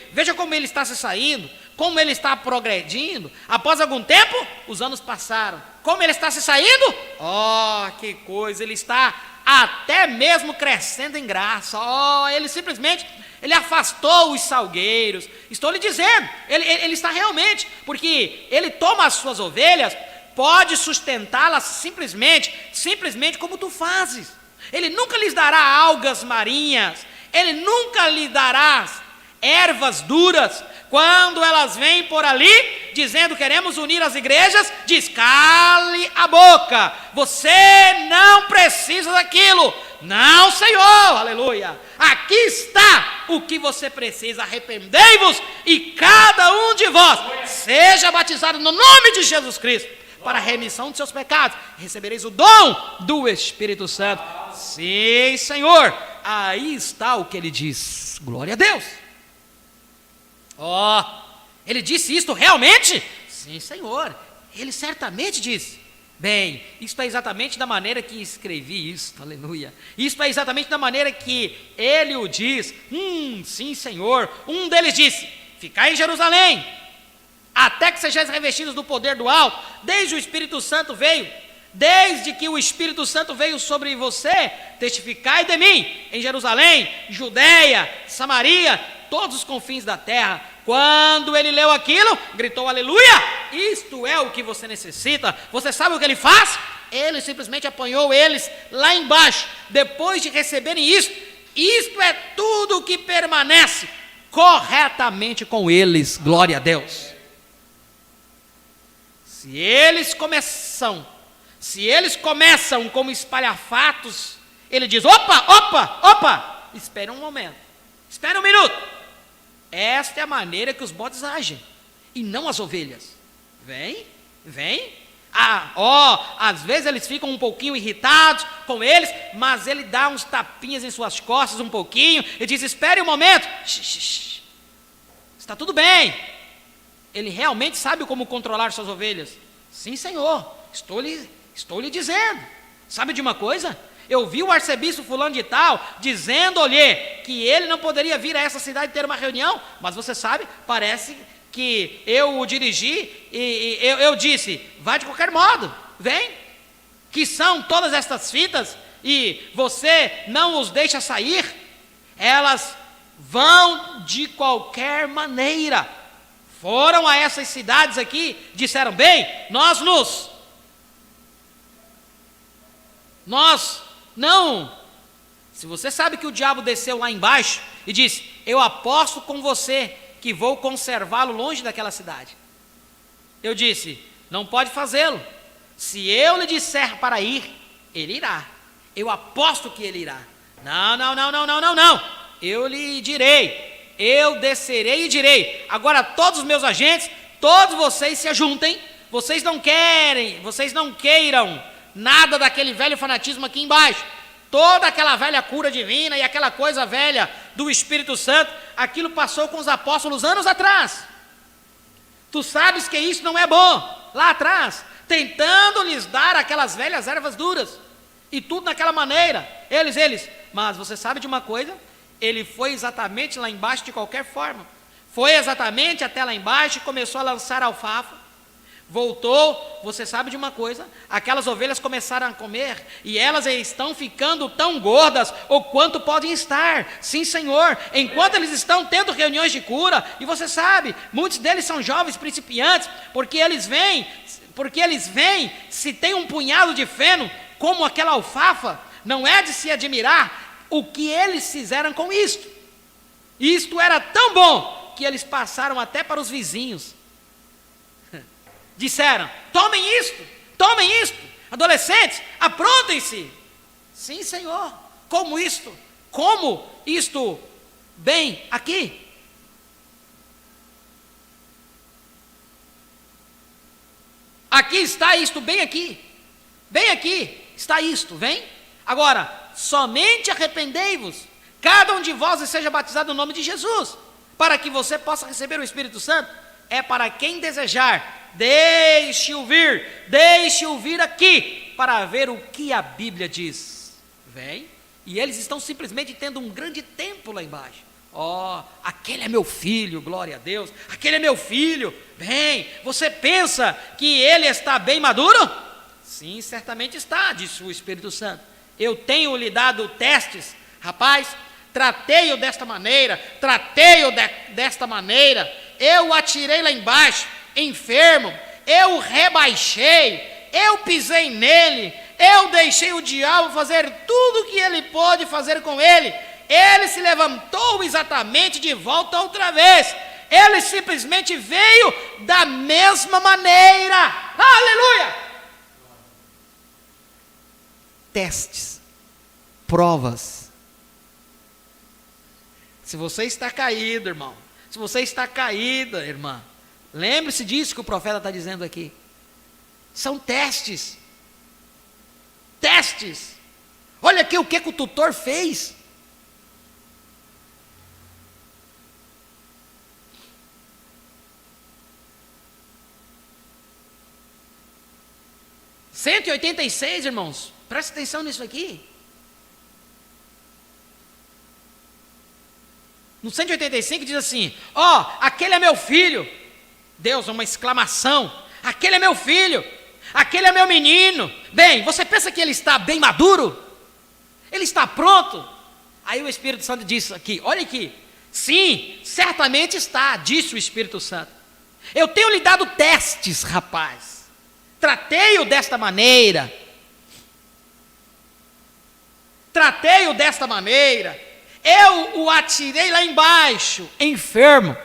Speaker 1: está se saindo, como ele está progredindo. Após algum tempo, os anos passaram. Como ele está se saindo? Oh, que coisa! Ele está até mesmo crescendo em graça. Oh, ele afastou os salgueiros. Estou lhe dizendo, ele está realmente, porque ele toma as suas ovelhas, pode sustentá-las simplesmente como tu fazes. Ele nunca lhes dará algas marinhas, ele nunca lhe dará ervas duras. Quando elas vêm por ali, dizendo: queremos unir as igrejas, diz: cale a boca, você não precisa daquilo. Não, Senhor, aleluia. Aqui está o que você precisa: arrependei-vos e cada um de vós seja batizado no nome de Jesus Cristo para a remissão de seus pecados, recebereis o dom do Espírito Santo. Sim, Senhor, aí está o que ele diz. Glória a Deus. Oh, ele disse isto realmente? Sim, Senhor, ele certamente disse. Bem, isto é exatamente da maneira que escrevi isso, aleluia. Isto é exatamente da maneira que ele o diz. Sim, Senhor. Um deles disse: ficai em Jerusalém, até que sejais revestidos do poder do alto. Desde que o Espírito Santo veio sobre você, testificai de mim em Jerusalém, Judeia, Samaria, todos os confins da terra. Quando ele leu aquilo, gritou: aleluia! Isto é o que você necessita. Você sabe o que ele faz? Ele simplesmente apanhou eles lá embaixo. Depois de receberem isto é tudo o que permanece corretamente com eles. Glória a Deus. Se eles começam como espalhafatos, ele diz: opa, espera um momento, espera um minuto. Esta é a maneira que os bodes agem, e não as ovelhas. Vem. Às vezes eles ficam um pouquinho irritados com eles, mas ele dá uns tapinhas em suas costas um pouquinho, e diz: espere um momento, está tudo bem. Ele realmente sabe como controlar suas ovelhas. Sim, Senhor, estou lhe dizendo. Sabe de uma coisa? Eu vi o arcebispo fulano de tal dizendo-lhe que ele não poderia vir a essa cidade ter uma reunião, mas você sabe, parece que eu o dirigi e eu disse: vai de qualquer modo, vem, que são todas estas fitas e você não os deixa sair, elas vão de qualquer maneira. Foram a essas cidades aqui, disseram: bem, nós não. Se você sabe que o diabo desceu lá embaixo e disse: eu aposto com você que vou conservá-lo longe daquela cidade. Eu disse: não pode fazê-lo. Se eu lhe disser para ir, ele irá. Eu aposto que ele irá. Não. Eu lhe direi, eu descerei e direi. Agora todos os meus agentes, todos vocês se ajuntem. Vocês não queiram nada daquele velho fanatismo aqui embaixo. Toda aquela velha cura divina e aquela coisa velha do Espírito Santo, aquilo passou com os apóstolos anos atrás. Tu sabes que isso não é bom, lá atrás, tentando lhes dar aquelas velhas ervas duras, e tudo naquela maneira, eles, mas você sabe de uma coisa? Ele foi exatamente lá embaixo de qualquer forma, foi exatamente até lá embaixo e começou a lançar alfafa. Voltou, você sabe de uma coisa? Aquelas ovelhas começaram a comer e elas estão ficando tão gordas o quanto podem estar. Sim, Senhor, enquanto eles estão tendo reuniões de cura, e você sabe, muitos deles são jovens principiantes, porque eles vêm, se tem um punhado de feno, como aquela alfafa, não é de se admirar o que eles fizeram com isto. Isto era tão bom que eles passaram até para os vizinhos. Disseram: tomem isto, adolescentes, aprontem-se. Sim, Senhor, como isto, bem, aqui. Aqui está isto, bem aqui está isto, vem. Agora, somente arrependei-vos, cada um de vós, e seja batizado no nome de Jesus, para que você possa receber o Espírito Santo. é para quem desejar. Deixe-o vir aqui, para ver o que a Bíblia diz. Vem, e eles estão simplesmente tendo um grande tempo lá embaixo. Aquele é meu filho, glória a Deus, aquele é meu filho. Bem, você pensa que ele está bem maduro? Sim, certamente está, disse o Espírito Santo. Eu tenho lhe dado testes, rapaz, tratei-o desta maneira, eu o atirei lá embaixo, enfermo, eu o rebaixei, eu pisei nele, eu deixei o diabo fazer tudo o que ele pôde fazer com ele. Ele se levantou exatamente de volta outra vez. Ele simplesmente veio da mesma maneira. Aleluia! Testes, provas. Se você está caído, irmão, se você está caída, irmã, lembre-se disso que o profeta está dizendo aqui. São testes. Testes. Olha aqui o que o tutor fez. (186), irmãos, presta atenção nisso aqui. No 185 diz assim: aquele é meu filho. Deus, uma exclamação: aquele é meu filho, aquele é meu menino. Bem, você pensa que ele está bem maduro? Ele está pronto? Aí o Espírito Santo disse aqui, olha aqui: sim, certamente está, disse o Espírito Santo. Eu tenho lhe dado testes, rapaz. Tratei-o desta maneira. Eu o atirei lá embaixo, enfermo.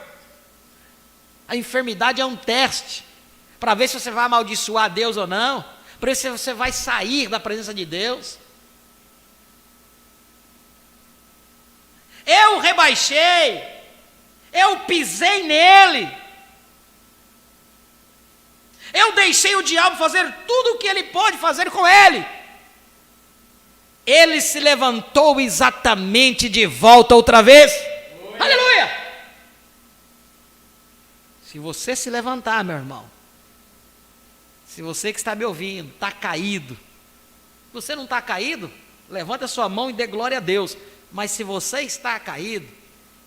Speaker 1: A enfermidade é um teste, para ver se você vai amaldiçoar Deus ou não, para ver se você vai sair da presença de Deus. Eu o rebaixei, eu pisei nele. Eu deixei o diabo fazer tudo o que ele pôde fazer com ele. Ele se levantou exatamente de volta outra vez. Oi. Aleluia! Se você se levantar, meu irmão, se você que está me ouvindo, está caído, você não está caído? Levanta a sua mão e dê glória a Deus. Mas se você está caído,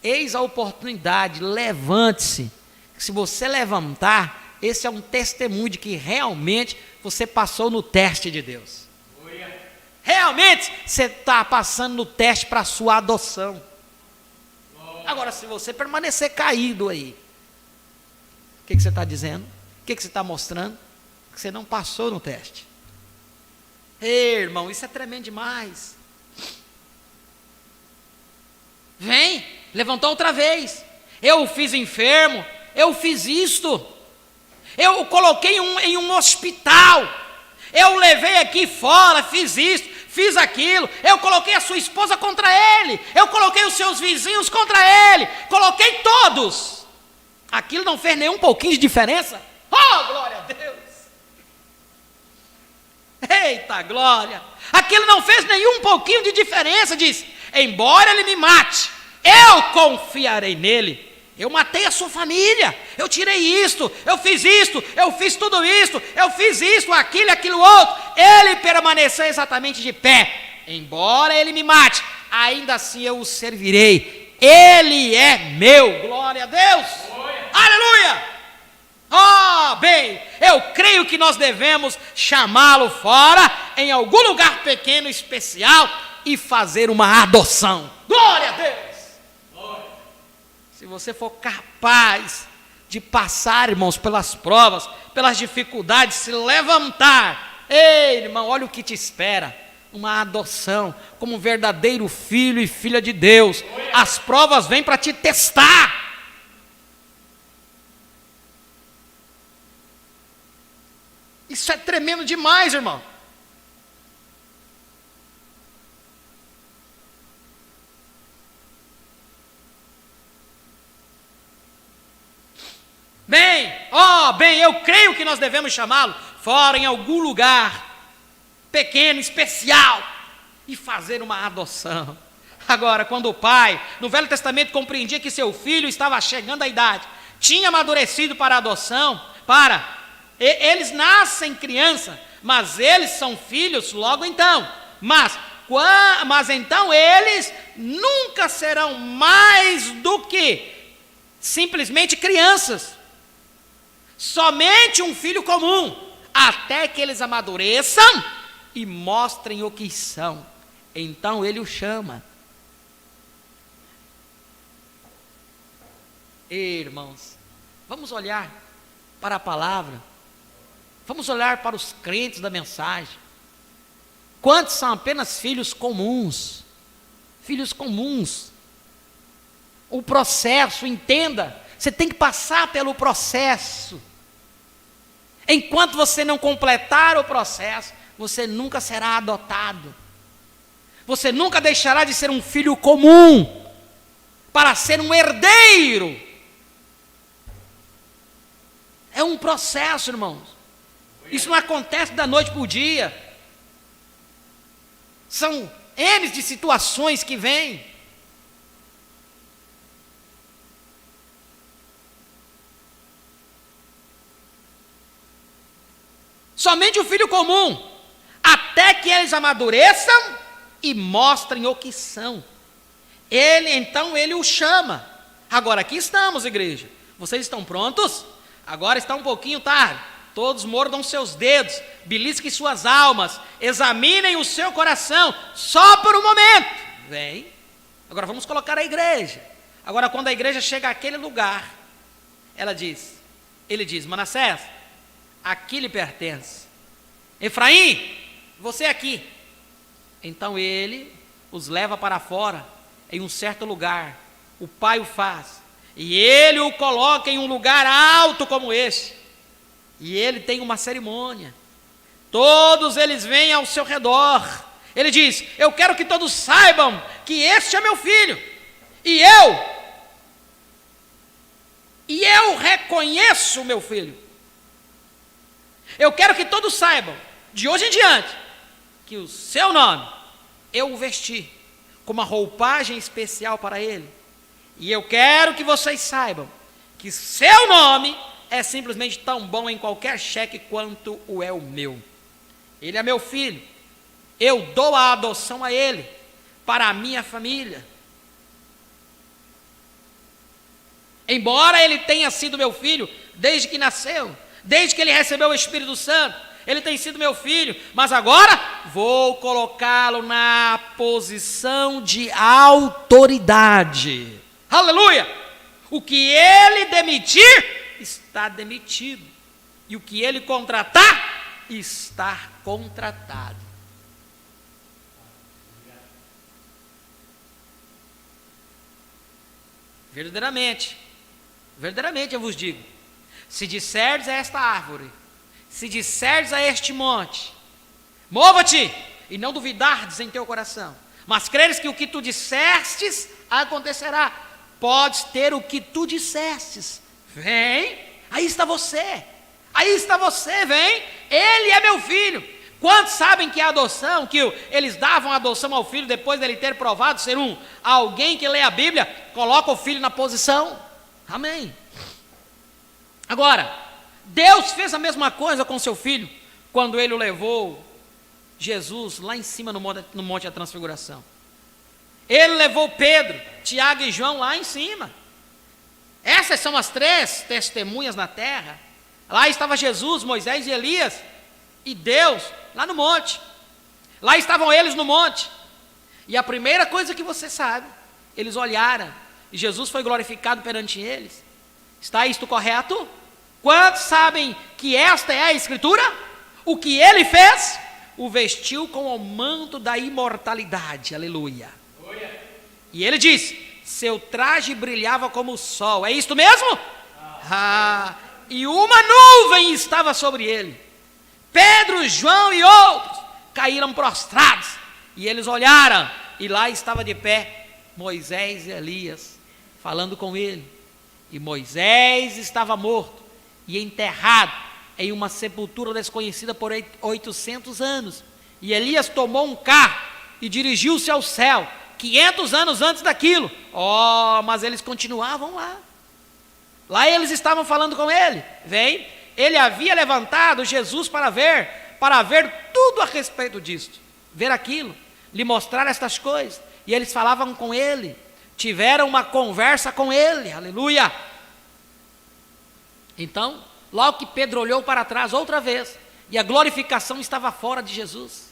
Speaker 1: eis a oportunidade, levante-se. Se você levantar, esse é um testemunho de que realmente você passou no teste de Deus. Realmente você está passando no teste para a sua adoção. Agora, se você permanecer caído aí, o que você está dizendo? O que você está mostrando? Que você não passou no teste. Ei, irmão, isso é tremendo demais. Vem, levantou outra vez. Eu o fiz enfermo, eu fiz isto. Eu o coloquei em um hospital. Eu o levei aqui fora, fiz isso, fiz aquilo. Eu coloquei a sua esposa contra ele. Eu coloquei os seus vizinhos contra ele. Coloquei todos. Aquilo não fez nenhum pouquinho de diferença? Oh, glória a Deus! Eita glória! Aquilo não fez nenhum pouquinho de diferença. Diz: embora ele me mate, eu confiarei nele. Eu matei a sua família, eu tirei isto, eu fiz tudo isto, eu fiz isto, aquilo outro. Ele permaneceu exatamente de pé. Embora ele me mate, ainda assim eu o servirei. Ele é meu, glória a Deus. Aleluia! Bem, eu creio que nós devemos chamá-lo fora, em algum lugar pequeno, especial, e fazer uma adoção. Glória a Deus! Se você for capaz de passar, irmãos, pelas provas, pelas dificuldades, se levantar, ei, irmão, olha o que te espera. Uma adoção, como um verdadeiro filho e filha de Deus. As provas vêm para te testar. Isso é tremendo demais, irmão. Bem, eu creio que nós devemos chamá-lo fora em algum lugar pequeno, especial, e fazer uma adoção. Agora, quando o pai, no Velho Testamento, compreendia que seu filho estava chegando à idade, tinha amadurecido para a adoção, eles nascem criança, mas eles são filhos logo então. Mas então eles nunca serão mais do que simplesmente crianças. Somente um filho comum, até que eles amadureçam e mostrem o que são. Então ele o chama. Irmãos, vamos olhar para a palavra. Vamos olhar para os crentes da mensagem. Quantos são apenas filhos comuns? Filhos comuns. O processo, entenda, você tem que passar pelo processo. Enquanto você não completar o processo, você nunca será adotado. Você nunca deixará de ser um filho comum para ser um herdeiro. É um processo, irmãos. Isso não acontece da noite para o dia. São N de situações que vêm. Somente o filho comum, até que eles amadureçam e mostrem o que são. Então ele o chama. Agora aqui estamos, igreja. Vocês estão prontos? Agora está um pouquinho tarde. Todos mordam seus dedos, belisquem suas almas, examinem o seu coração, só por um momento. Vem. Agora vamos colocar a igreja. Agora quando a igreja chega àquele lugar, ele diz, Manassés, aqui lhe pertence. Efraim, você aqui. Então ele os leva para fora, em um certo lugar. O pai o faz. E ele o coloca em um lugar alto como este. E ele tem uma cerimônia. Todos eles vêm ao seu redor. Ele diz, eu quero que todos saibam que este é meu filho. E eu reconheço o meu filho. Eu quero que todos saibam, de hoje em diante, que o seu nome, eu o vesti com uma roupagem especial para ele. E eu quero que vocês saibam que seu nome é simplesmente tão bom em qualquer cheque quanto o é o meu. Ele é meu filho. Eu dou a adoção a ele, para a minha família. Embora ele tenha sido meu filho desde que nasceu, desde que ele recebeu o Espírito Santo, ele tem sido meu filho, mas agora vou colocá-lo na posição de autoridade. Aleluia! O que ele demitir, está demitido. E o que ele contratar, está contratado. Verdadeiramente eu vos digo, se disserdes a esta árvore, se disserdes a este monte, mova-te, e não duvidardes em teu coração, mas creres que o que tu dissestes acontecerá, podes ter o que tu dissestes. Vem, aí está você, vem, ele é meu filho. Quantos sabem que a adoção, que eles davam a adoção ao filho depois dele ter provado ser alguém que lê a Bíblia, coloca o filho na posição? Amém. Agora, Deus fez a mesma coisa com seu filho, quando ele o levou, Jesus, lá em cima no Monte da Transfiguração. Ele levou Pedro, Tiago e João lá em cima. Essas são as 3 testemunhas na terra. Lá estava Jesus, Moisés e Elias, e Deus lá no monte. Lá estavam eles no monte. E a primeira coisa que você sabe, eles olharam, e Jesus foi glorificado perante eles. Está isto correto? Quantos sabem que esta é a Escritura? O que ele fez? O vestiu com o manto da imortalidade. Aleluia. E ele disse, seu traje brilhava como o sol. É isto mesmo? E uma nuvem estava sobre ele. Pedro, João e outros caíram prostrados. E eles olharam, e lá estava de pé Moisés e Elias, falando com ele. E Moisés estava morto e enterrado em uma sepultura desconhecida por 800 anos. E Elias tomou um carro e dirigiu-se ao céu, 500 anos antes daquilo. Mas eles continuavam lá. Lá eles estavam falando com ele. Vem, ele havia levantado Jesus para ver tudo a respeito disto, ver aquilo, lhe mostrar estas coisas. E eles falavam com ele, tiveram uma conversa com ele, aleluia. Então, logo que Pedro olhou para trás outra vez, e a glorificação estava fora de Jesus,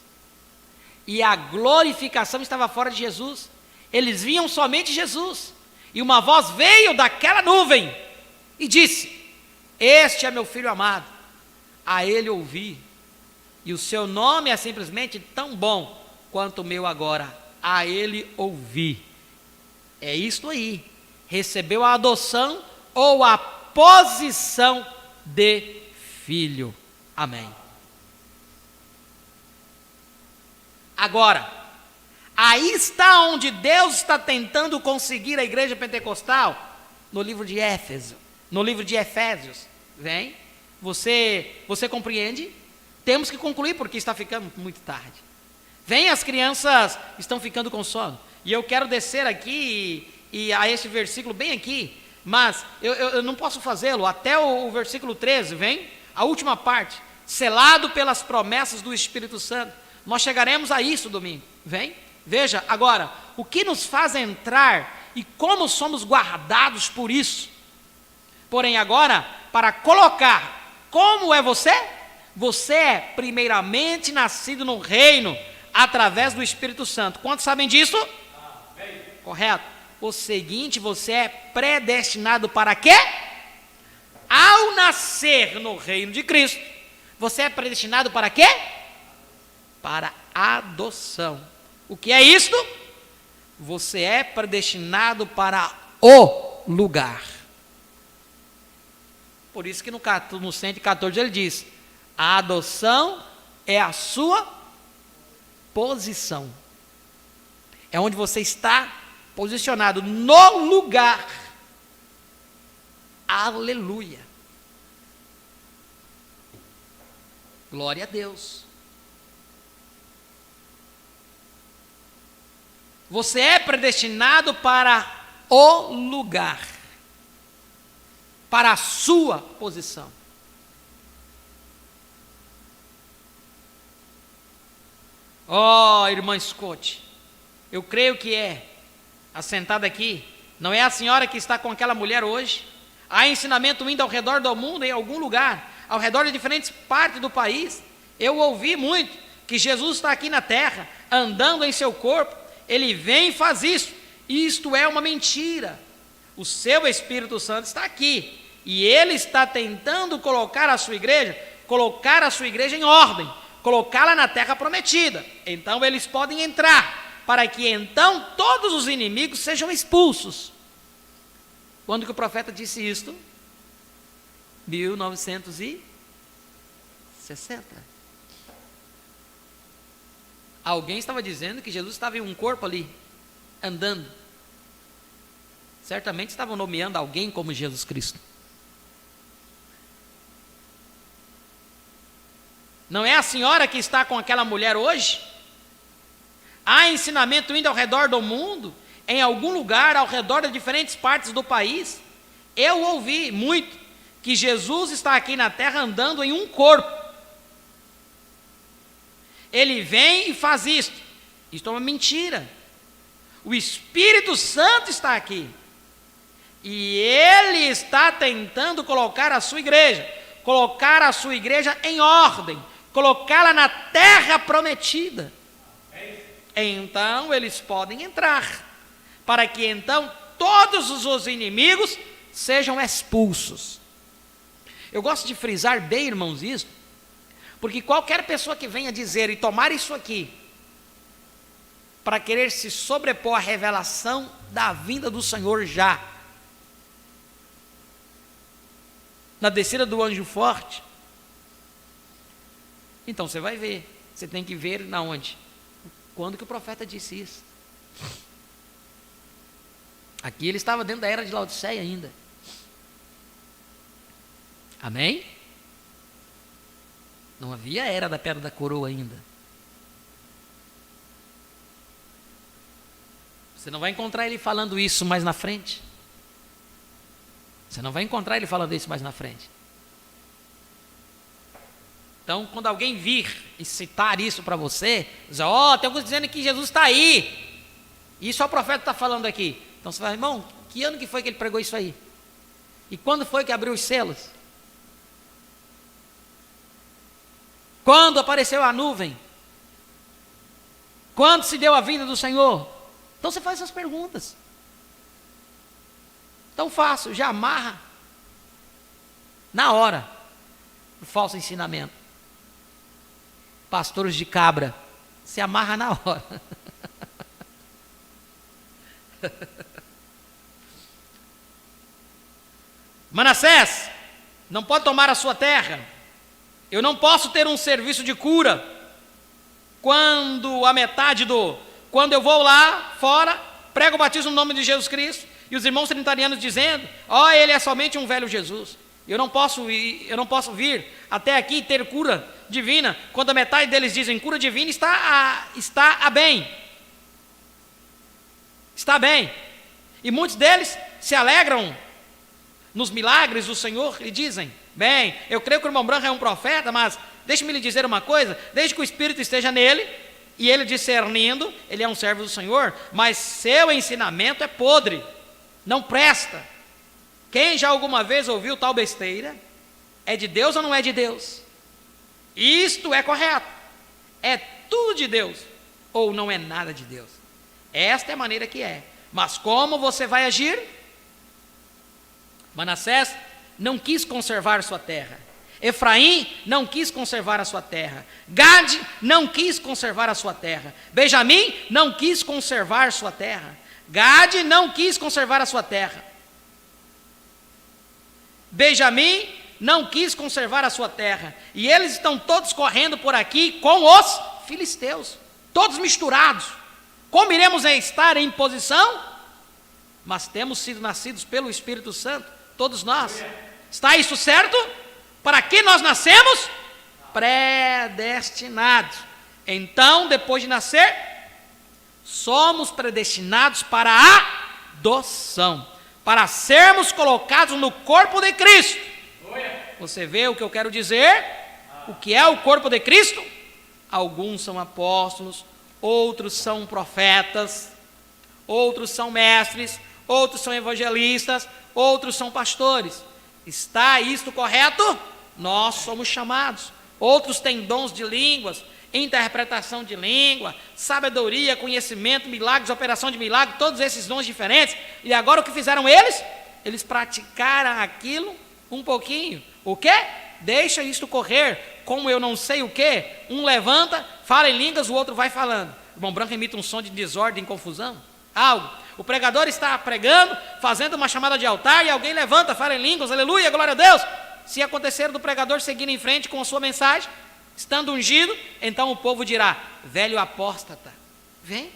Speaker 1: eles viam somente Jesus, e uma voz veio daquela nuvem, e disse: este é meu filho amado, a ele ouvi, e o seu nome é simplesmente tão bom quanto o meu agora, a ele ouvi. É isto aí, recebeu a adoção ou a posição de filho. Amém. Agora, aí está onde Deus está tentando conseguir a igreja pentecostal, no livro de Éfeso, no livro de Efésios. Vem, você compreende? Temos que concluir porque está ficando muito tarde. Vem, as crianças estão ficando com sono. E eu quero descer aqui e a este versículo bem aqui, mas eu não posso fazê-lo até o versículo 13, vem? A última parte, selado pelas promessas do Espírito Santo. Nós chegaremos a isso domingo, vem? Veja agora, o que nos faz entrar e como somos guardados por isso. Porém agora, para colocar, como é você? Você é primeiramente nascido no reino, através do Espírito Santo. Quantos sabem disso? Amém. Correto. O seguinte, você é predestinado para quê? Ao nascer no reino de Cristo, você é predestinado para quê? Para adoção. O que é isto? Você é predestinado para o lugar. Por isso que no 114 ele diz: a adoção é a sua posição. É onde você está posicionado no lugar. Aleluia. Glória a Deus. Você é predestinado para o lugar, para a sua posição. Oh, irmã Scott, eu creio que é assentada aqui, não é a senhora que está com aquela mulher hoje? Há ensinamento indo ao redor do mundo, em algum lugar, ao redor de diferentes partes do país. Eu ouvi muito que Jesus está aqui na terra, andando em seu corpo. Ele vem e faz isso. Isto é uma mentira. O seu Espírito Santo está aqui, e ele está tentando colocar a sua igreja em ordem, colocá-la na terra prometida. Então eles podem entrar, para que então todos os inimigos sejam expulsos. Quando que o profeta disse isto? 1960. Alguém estava dizendo que Jesus estava em um corpo ali, andando. Certamente estavam nomeando alguém como Jesus Cristo. Não é a senhora que está com aquela mulher hoje? Há ensinamento indo ao redor do mundo, em algum lugar, ao redor de diferentes partes do país. Eu ouvi muito que Jesus está aqui na terra andando em um corpo. Ele vem e faz isto. Isto é uma mentira. O Espírito Santo está aqui. E ele está tentando colocar a sua igreja em ordem, colocá-la na terra prometida. Então eles podem entrar, para que então todos os inimigos sejam expulsos. Eu gosto de frisar bem, irmãos, isso, porque qualquer pessoa que venha dizer e tomar isso aqui, para querer se sobrepor à revelação da vinda do Senhor já, na descida do anjo forte, então você vai ver, você tem que ver na onde? Quando que o profeta disse isso? Aqui ele estava dentro da era de Laodiceia ainda. Amém? Não havia a era da pedra da coroa ainda. Você não vai encontrar ele falando isso mais na frente. Você não vai encontrar ele falando isso mais na frente. Então, quando alguém vir e citar isso para você, dizer, tem alguns dizendo que Jesus está aí. Isso é o profeta que está falando aqui. Então você fala, irmão, que ano que foi que ele pregou isso aí? E quando foi que abriu os selos? Quando apareceu a nuvem? Quando se deu a vinda do Senhor? Então você faz essas perguntas. Tão fácil, já amarra na hora o falso ensinamento. Pastores de cabra, se amarra na hora. Manassés, não pode tomar a sua terra. Eu não posso ter um serviço de cura quando eu vou lá fora, prego o batismo no nome de Jesus Cristo, e os irmãos trinitarianos dizendo, ele é somente um velho Jesus. Eu não posso vir até aqui e ter cura divina, quando a metade deles dizem cura divina está bem. Está bem. E muitos deles se alegram nos milagres do Senhor e dizem, bem, eu creio que o irmão Branham é um profeta, mas deixe-me lhe dizer uma coisa, desde que o Espírito esteja nele, e ele discernindo, ele é um servo do Senhor, mas seu ensinamento é podre, não presta. Quem já alguma vez ouviu tal besteira, é de Deus ou não é de Deus? Isto é correto, é tudo de Deus, ou não é nada de Deus. Esta é a maneira que é, mas como você vai agir? Manassés não quis conservar sua terra, Efraim não quis conservar a sua terra, Gade não quis conservar a sua terra, Benjamim não quis conservar sua terra, Gade não quis conservar a sua terra, Benjamim não quis conservar a sua terra, e eles estão todos correndo por aqui com os filisteus, todos misturados. Como iremos estar em posição? Mas temos sido nascidos pelo Espírito Santo, todos nós. Está isso certo? Para que nós nascemos? Predestinados. Então, depois de nascer, somos predestinados para a adoção, para sermos colocados no corpo de Cristo. Você vê o que eu quero dizer? O que é o corpo de Cristo? Alguns são apóstolos, outros são profetas, outros são mestres, outros são evangelistas, outros são pastores. Está isto correto? Nós somos chamados. Outros têm dons de línguas, interpretação de língua, sabedoria, conhecimento, milagres, operação de milagre, todos esses dons diferentes. E agora o que fizeram eles? Eles praticaram aquilo um pouquinho. O quê? Deixa isto correr. Como eu não sei o quê, um levanta, fala em línguas, o outro vai falando. O irmão Branham emite um som de desordem e confusão. Algo. O pregador está pregando, fazendo uma chamada de altar, e alguém levanta, fala em línguas, aleluia, glória a Deus. Se acontecer do pregador seguir em frente com a sua mensagem, estando ungido, então o povo dirá, velho apóstata. Vem?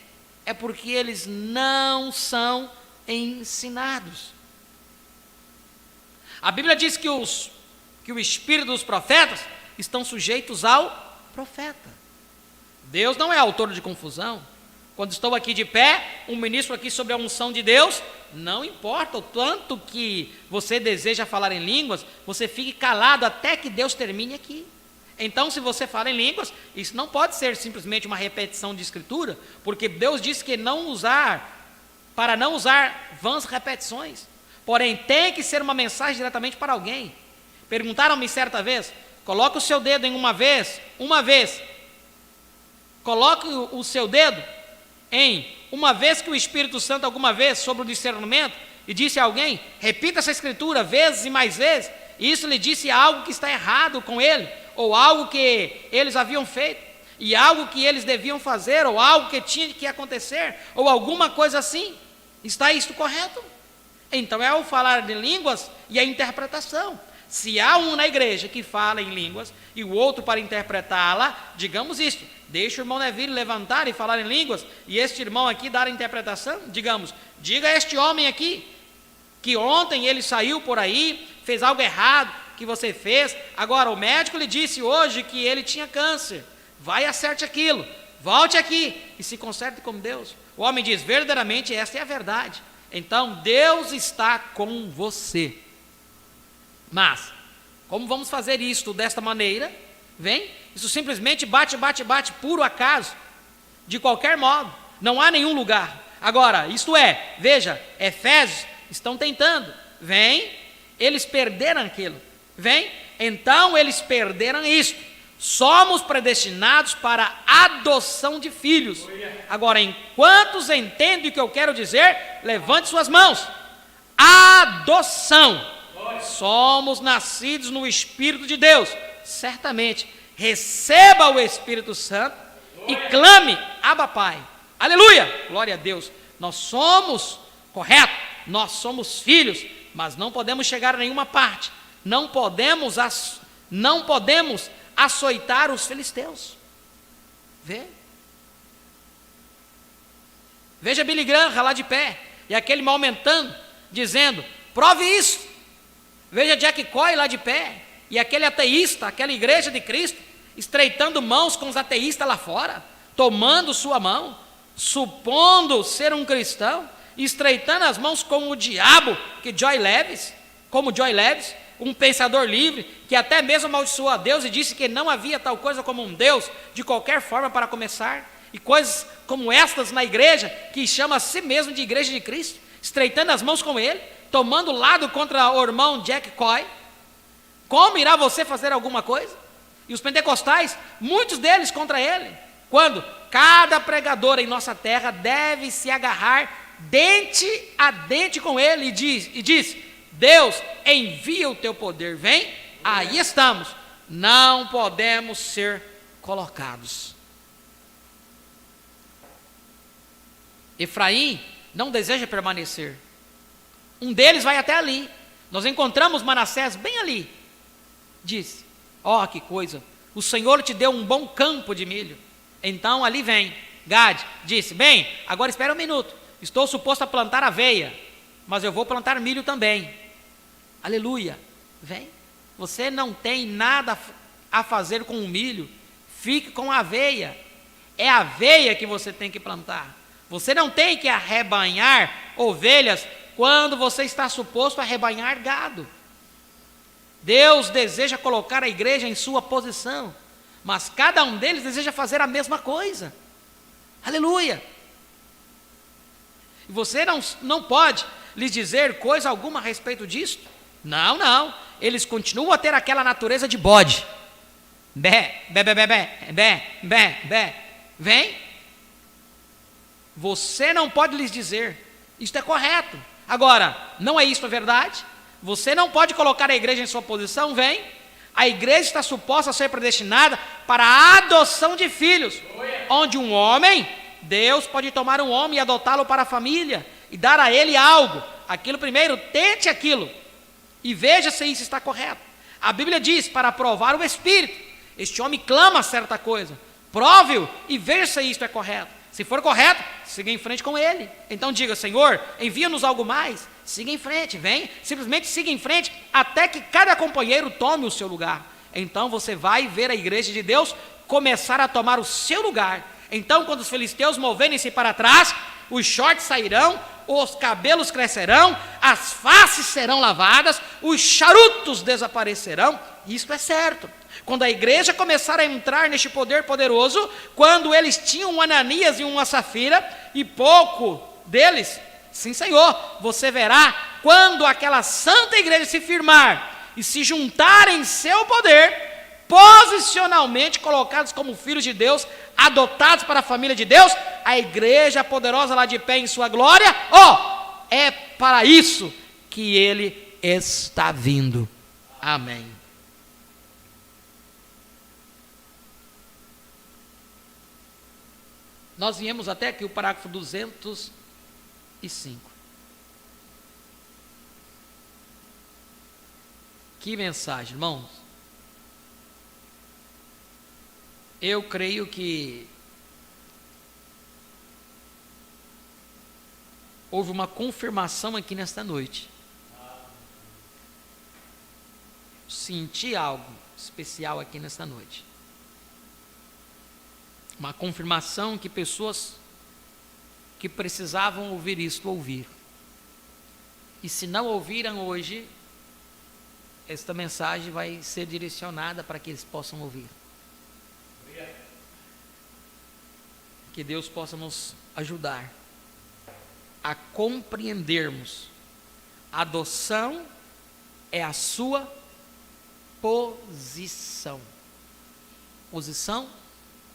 Speaker 1: É porque eles não são ensinados. A Bíblia diz que o espírito dos profetas estão sujeitos ao profeta. Deus não é autor de confusão. Quando estou aqui de pé, um ministro aqui sobre a unção de Deus, não importa o tanto que você deseja falar em línguas, você fique calado até que Deus termine aqui. Então, se você fala em línguas, isso não pode ser simplesmente uma repetição de escritura, porque Deus disse que para não usar vãs repetições. Porém, tem que ser uma mensagem diretamente para alguém. Perguntaram-me certa vez, coloque o seu dedo em uma vez, coloque o seu dedo em uma vez que o Espírito Santo alguma vez sobre o discernimento e disse a alguém, repita essa escritura vezes e mais vezes, e isso lhe disse algo que está errado com ele, ou algo que eles haviam feito, e algo que eles deviam fazer, ou algo que tinha que acontecer, ou alguma coisa assim. Está isto correto? Então é o falar de línguas e a interpretação. Se há um na igreja que fala em línguas e o outro para interpretá-la, digamos isto, deixa o irmão Neville levantar e falar em línguas e este irmão aqui dar a interpretação, digamos, diga a este homem aqui que ontem ele saiu por aí, fez algo errado que você fez, agora o médico lhe disse hoje que ele tinha câncer, vai e acerte aquilo, volte aqui e se conserte com Deus. O homem diz, verdadeiramente esta é a verdade. Então Deus está com você. Mas, como vamos fazer isto desta maneira? Vem, isso simplesmente bate, puro acaso, de qualquer modo, não há nenhum lugar. Agora, isto é, veja, Efésios estão tentando, vem, eles perderam aquilo, vem, então eles perderam isto. Somos predestinados para a adoção de filhos. Agora, enquanto entendem o que eu quero dizer, levante suas mãos. Adoção. Somos nascidos no Espírito de Deus. Certamente, receba o Espírito Santo e clame, Abba Pai. Aleluia, glória a Deus. Nós somos, correto, nós somos filhos, mas não podemos chegar a nenhuma parte. Não podemos açoitar os filisteus. Veja Billy Graham lá de pé, e aquele aumentando, dizendo, prove isso. Veja Jack Coy lá de pé, e aquele ateísta, aquela igreja de Cristo, estreitando mãos com os ateístas lá fora, tomando sua mão, supondo ser um cristão, estreitando as mãos com o diabo, como Joy Leves, um pensador livre, que até mesmo amaldiçoou a Deus e disse que não havia tal coisa como um Deus, de qualquer forma para começar, e coisas como estas na igreja, que chama a si mesmo de igreja de Cristo, estreitando as mãos com ele, tomando lado contra o irmão Jack Coy. Como irá você fazer alguma coisa? E os pentecostais, muitos deles contra ele, quando cada pregador em nossa terra deve se agarrar dente a dente com ele e diz, Deus, envia o teu poder, vem, aí estamos, não podemos ser colocados. Efraim não deseja permanecer, um deles vai até ali, nós encontramos Manassés bem ali, disse, que coisa, o Senhor te deu um bom campo de milho, então ali vem. Gad disse, bem, agora espera um minuto, estou suposto a plantar aveia, mas eu vou plantar milho também. Aleluia, vem, você não tem nada a fazer com o milho, fique com a aveia, é a aveia que você tem que plantar, você não tem que arrebanhar ovelhas quando você está suposto a arrebanhar gado. Deus deseja colocar a igreja em sua posição, mas cada um deles deseja fazer a mesma coisa, aleluia, e você não pode lhes dizer coisa alguma a respeito disso. Não, eles continuam a ter aquela natureza de bode, bé, vem, você não pode lhes dizer, isto é correto, agora, não é isto a verdade? Você não pode colocar a igreja em sua posição, vem, a igreja está suposta a ser predestinada para a adoção de filhos, onde um homem, Deus pode tomar um homem e adotá-lo para a família, e dar a ele algo, aquilo primeiro, tente aquilo, e veja se isso está correto. A Bíblia diz, para provar o Espírito, este homem clama certa coisa, prove-o e veja se isto é correto, se for correto, siga em frente com ele, então diga, Senhor, envia-nos algo mais, siga em frente, vem, simplesmente siga em frente, até que cada companheiro tome o seu lugar, então você vai ver a igreja de Deus começar a tomar o seu lugar. Então quando os filisteus moverem-se para trás, os shorts sairão, os cabelos crescerão, as faces serão lavadas, os charutos desaparecerão, isto é certo. Quando a igreja começar a entrar neste poder poderoso, quando eles tinham um Ananias e uma Safira, e pouco deles, sim Senhor, você verá, quando aquela santa igreja se firmar, e se juntar em seu poder, posicionalmente colocados como filhos de Deus, adotados para a família de Deus, a igreja poderosa lá de pé em sua glória, é para isso que ele está vindo. Amém. Nós viemos até aqui o parágrafo 205. Que mensagem, irmãos. Eu creio que houve uma confirmação aqui nesta noite. Senti algo especial aqui nesta noite. Uma confirmação que pessoas que precisavam ouvir isto, ouvir. E se não ouviram hoje, esta mensagem vai ser direcionada para que eles possam ouvir. Que Deus possa nos ajudar a compreendermos. A adoção é a sua posição. Posição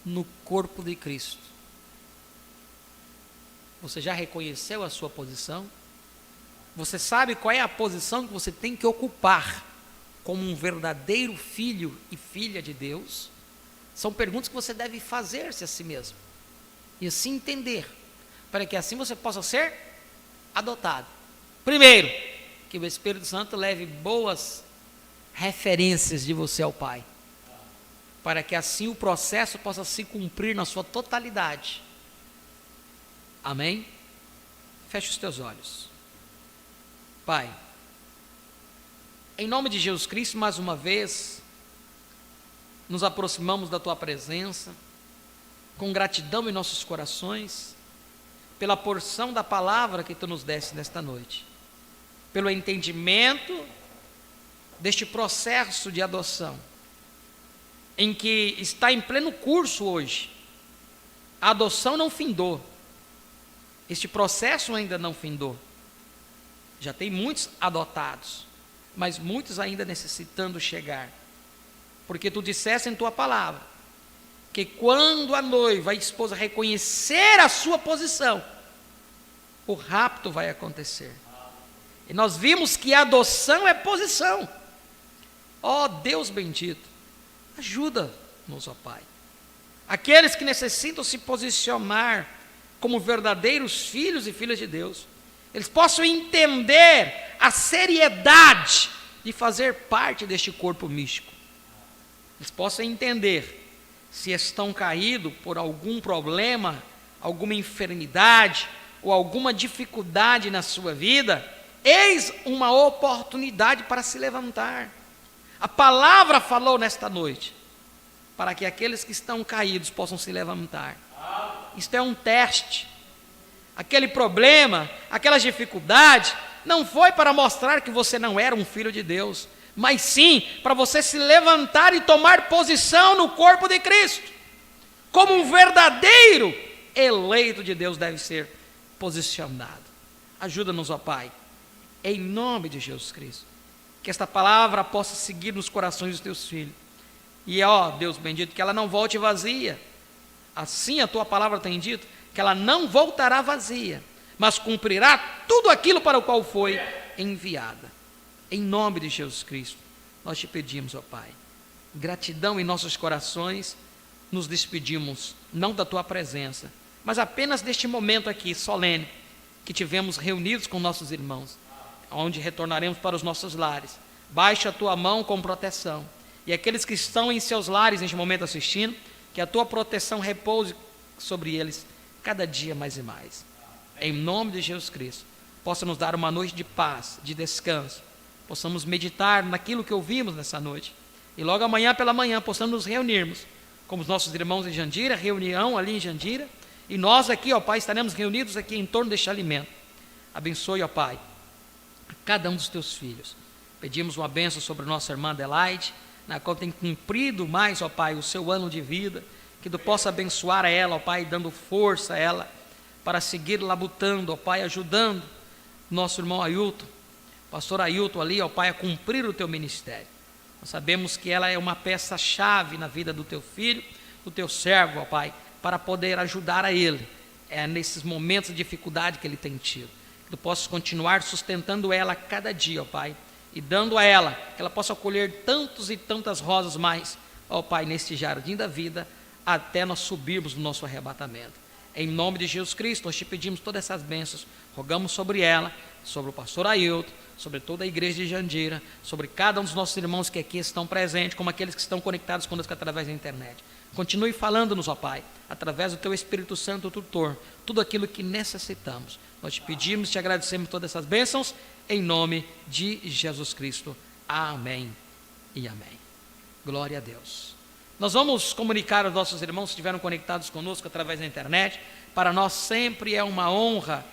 Speaker 1: no corpo de Cristo. Você já reconheceu a sua posição? Você sabe qual é a posição que você tem que ocupar como um verdadeiro filho e filha de Deus? São perguntas que você deve fazer-se a si mesmo e assim entender, para que assim você possa ser adotado. Primeiro, que o Espírito Santo leve boas referências de você ao Pai, para que assim o processo possa se cumprir na sua totalidade. Amém? Feche os teus olhos. Pai, em nome de Jesus Cristo, mais uma vez, nos aproximamos da Tua presença, com gratidão em nossos corações, pela porção da palavra que Tu nos deste nesta noite, pelo entendimento deste processo de adoção, em que está em pleno curso hoje. A adoção não findou, este processo ainda não findou. Já tem muitos adotados, mas muitos ainda necessitando chegar, porque Tu disseste em Tua palavra, que quando a noiva, a esposa, reconhecer a sua posição, o rapto vai acontecer. E nós vimos que a adoção é posição. Ó Deus bendito, ajuda-nos, ó Pai. Aqueles que necessitam se posicionar como verdadeiros filhos e filhas de Deus, eles possam entender a seriedade de fazer parte deste corpo místico. Eles possam entender se estão caídos por algum problema, alguma enfermidade ou alguma dificuldade na sua vida. Eis uma oportunidade para se levantar. A palavra falou nesta noite, para que aqueles que estão caídos possam se levantar. Isto é um teste. Aquele problema, aquela dificuldade, não foi para mostrar que você não era um filho de Deus, mas sim para você se levantar e tomar posição no corpo de Cristo, como um verdadeiro eleito de Deus deve ser posicionado. Ajuda-nos, ó Pai, em nome de Jesus Cristo, que esta palavra possa seguir nos corações dos Teus filhos, e ó Deus bendito, que ela não volte vazia. Assim a Tua palavra tem dito, que ela não voltará vazia, mas cumprirá tudo aquilo para o qual foi enviada. Em nome de Jesus Cristo, nós Te pedimos, ó Pai, gratidão em nossos corações. Nos despedimos, não da Tua presença, mas apenas deste momento aqui, solene, que tivemos reunidos com nossos irmãos, onde retornaremos para os nossos lares. Baixa a Tua mão com proteção, e aqueles que estão em seus lares neste momento assistindo, que a Tua proteção repouse sobre eles, cada dia mais e mais. Em nome de Jesus Cristo, possa nos dar uma noite de paz, de descanso, possamos meditar naquilo que ouvimos nessa noite, e logo amanhã pela manhã possamos nos reunirmos, como os nossos irmãos em Jandira, reunião ali em Jandira, e nós aqui, ó Pai, estaremos reunidos aqui em torno deste alimento. Abençoe, ó Pai, a cada um dos Teus filhos. Pedimos uma bênção sobre nossa irmã Adelaide, na qual tem cumprido mais, ó Pai, o seu ano de vida, que Tu possa abençoar a ela, ó Pai, dando força a ela, para seguir labutando, ó Pai, ajudando nosso irmão Ailton, pastor Ailton ali, ó Pai, a cumprir o Teu ministério. Nós sabemos que ela é uma peça-chave na vida do Teu filho, do Teu servo, ó Pai, para poder ajudar a ele, nesses momentos de dificuldade que ele tem tido. Que Tu possas continuar sustentando ela cada dia, ó Pai, e dando a ela, que ela possa colher tantos e tantas rosas mais, ó Pai, neste jardim da vida, até nós subirmos no nosso arrebatamento. Em nome de Jesus Cristo, nós Te pedimos todas essas bênçãos, rogamos sobre ela, sobre o pastor Ailton, sobre toda a igreja de Jandira, sobre cada um dos nossos irmãos que aqui estão presentes, como aqueles que estão conectados conosco através da internet. Continue falando-nos, ó Pai, através do Teu Espírito Santo, tutor, tudo aquilo que necessitamos. Nós Te pedimos, Te agradecemos todas essas bênçãos, em nome de Jesus Cristo. Amém e amém. Glória a Deus. Nós vamos comunicar aos nossos irmãos que estiveram conectados conosco através da internet. Para nós sempre é uma honra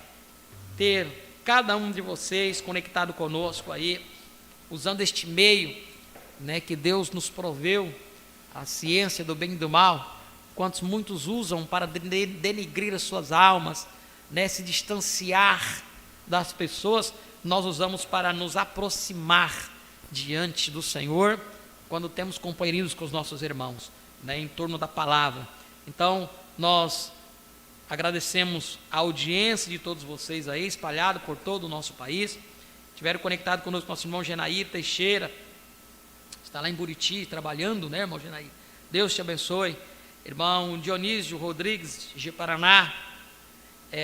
Speaker 1: ter cada um de vocês conectado conosco aí, usando este meio, né, que Deus nos proveu, a ciência do bem e do mal, quantos muitos usam para denigrir as suas almas, né, se distanciar das pessoas, nós usamos para nos aproximar diante do Senhor, quando temos companheirismo com os nossos irmãos, né, em torno da palavra. Então, nós agradecemos a audiência de todos vocês aí, espalhado por todo o nosso país. Estiveram conectados conosco nosso irmão Genair Teixeira, está lá em Buriti trabalhando, né, irmão Genair? Deus te abençoe. Irmão Dionísio Rodrigues de Paraná,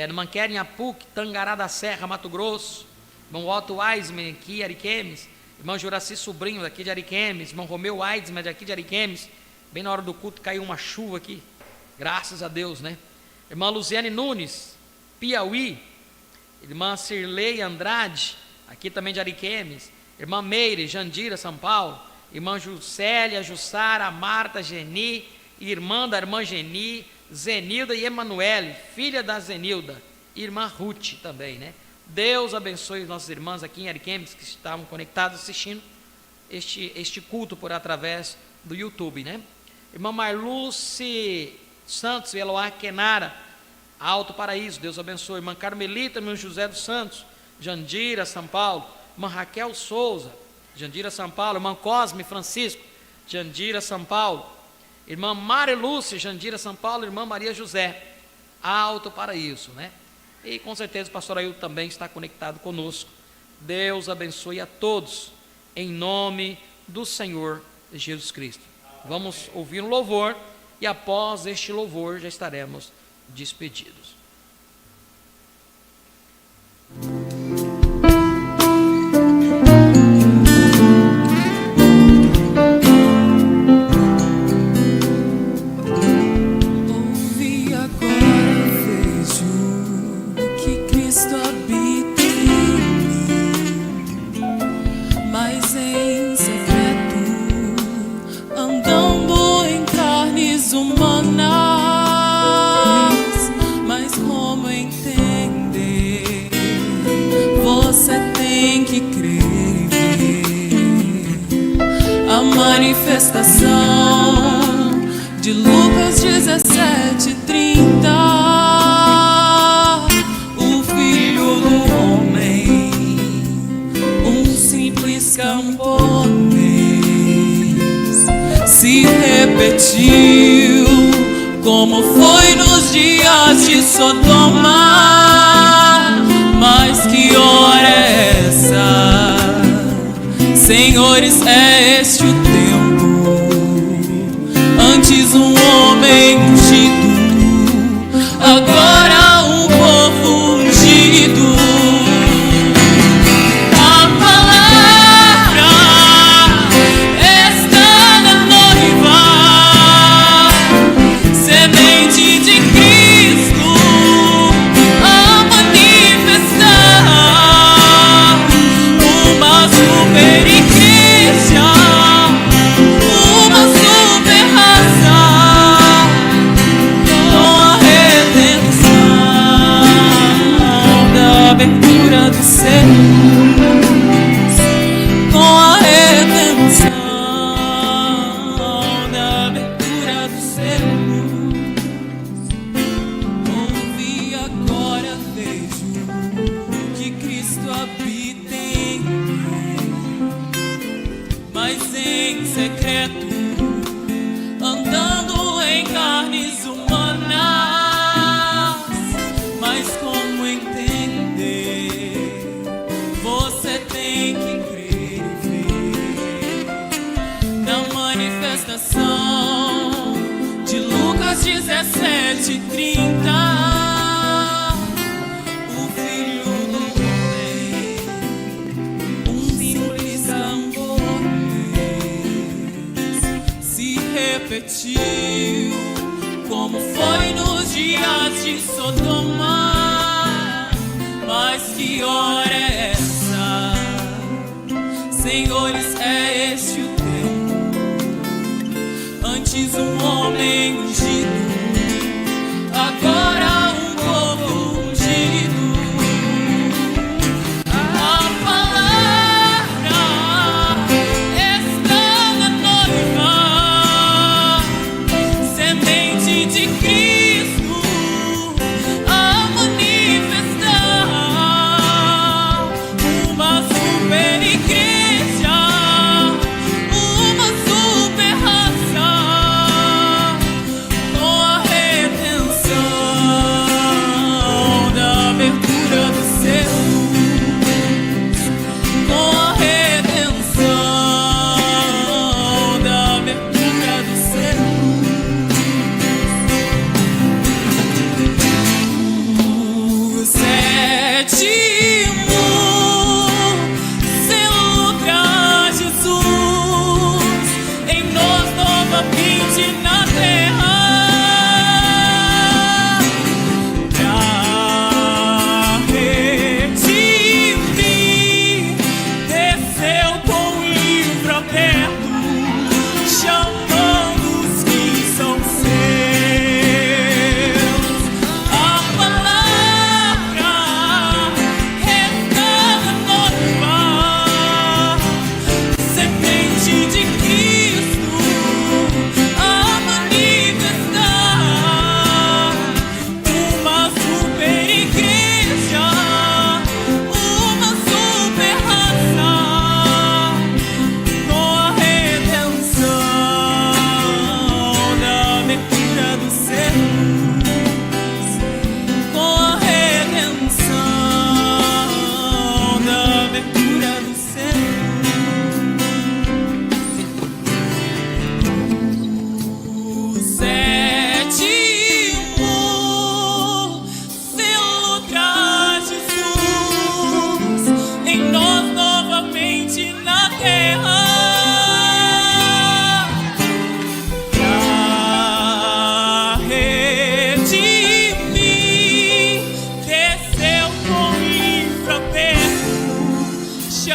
Speaker 1: no Manquera, Apuc, Tangará da Serra, Mato Grosso. Irmão Otto Weisman aqui, Ariquemes. Irmão Juraci Sobrinho daqui de Ariquemes. Irmão Romeu Weisman daqui de Ariquemes. Bem na hora do culto caiu uma chuva aqui, graças a Deus, né? Irmã Luziane Nunes, Piauí. Irmã Cirlei Andrade, aqui também de Ariquemes. Irmã Meire, Jandira, São Paulo. Irmã Juscelia, Jussara, Marta, Geni, irmã da irmã Geni, Zenilda e Emanuele, filha da Zenilda, irmã Ruth também, né? Deus abençoe as nossas irmãs aqui em Ariquemes que estavam conectadas assistindo este culto por através do YouTube, né? Irmã Marluce Santos e Eloá Kenara, Alto Paraíso, Deus abençoe. Irmã Carmelita, irmão José dos Santos, Jandira, São Paulo. Irmã Raquel Souza, Jandira, São Paulo. Irmã Cosme Francisco, Jandira, São Paulo. Irmã Maria Lúcia, Jandira, São Paulo. Irmã Maria José, Alto Paraíso, né? E com certeza o pastor Ailton também está conectado conosco. Deus abençoe a todos, em nome do Senhor Jesus Cristo. Vamos ouvir um louvor e após este louvor já estaremos despedidos.
Speaker 2: Ouvi agora, vejo que Cristo habita em mim, mas em secreto, andando em carnes humanas. Mas como entender? Você tem que crer e ver a manifestação de Lucas 17:30. O Filho do Homem, um simples camponês, se repetiu como foi nos dias de Sodoma. Mas que hora é essa? Senhores, é este o tempo. Antes um homem ungido, agora um povo ungido. A palavra está na noiva, semente de Cristo a manifestar. Uma super igreja, uma super raça, com a redenção da abertura dos céus, com a redenção da abertura dos céus. Ouvi agora, vejo que Cristo habita em mim, mas em secreto, andando em carnes humanas. Mas como entender? Você tem que crer e ver na manifestação de Lucas 17:30. O Filho do Homem, um simples camponês, se repetiu como foi nos dias de Sodoma. Mas que hora é essa? Senhores, é este o tempo. Antes um homem ungido, agora um povo ungido. A palavra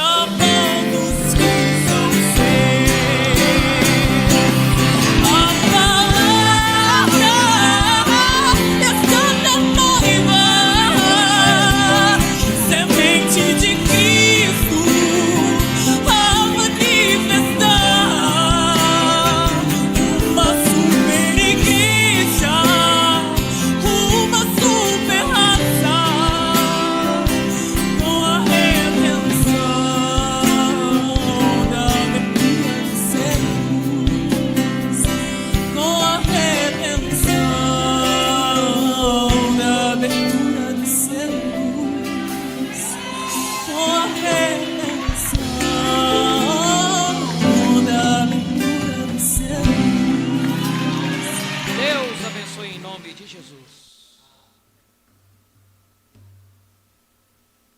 Speaker 2: chamamos que são seus. A palavra desta noiva, semente de Cristo a manifestar. Uma super igreja, uma super raça, com a redenção da abertura dos céus, com a redenção da abertura dos céus, com a redenção da abertura dos céus.
Speaker 1: Deus abençoe em nome de Jesus.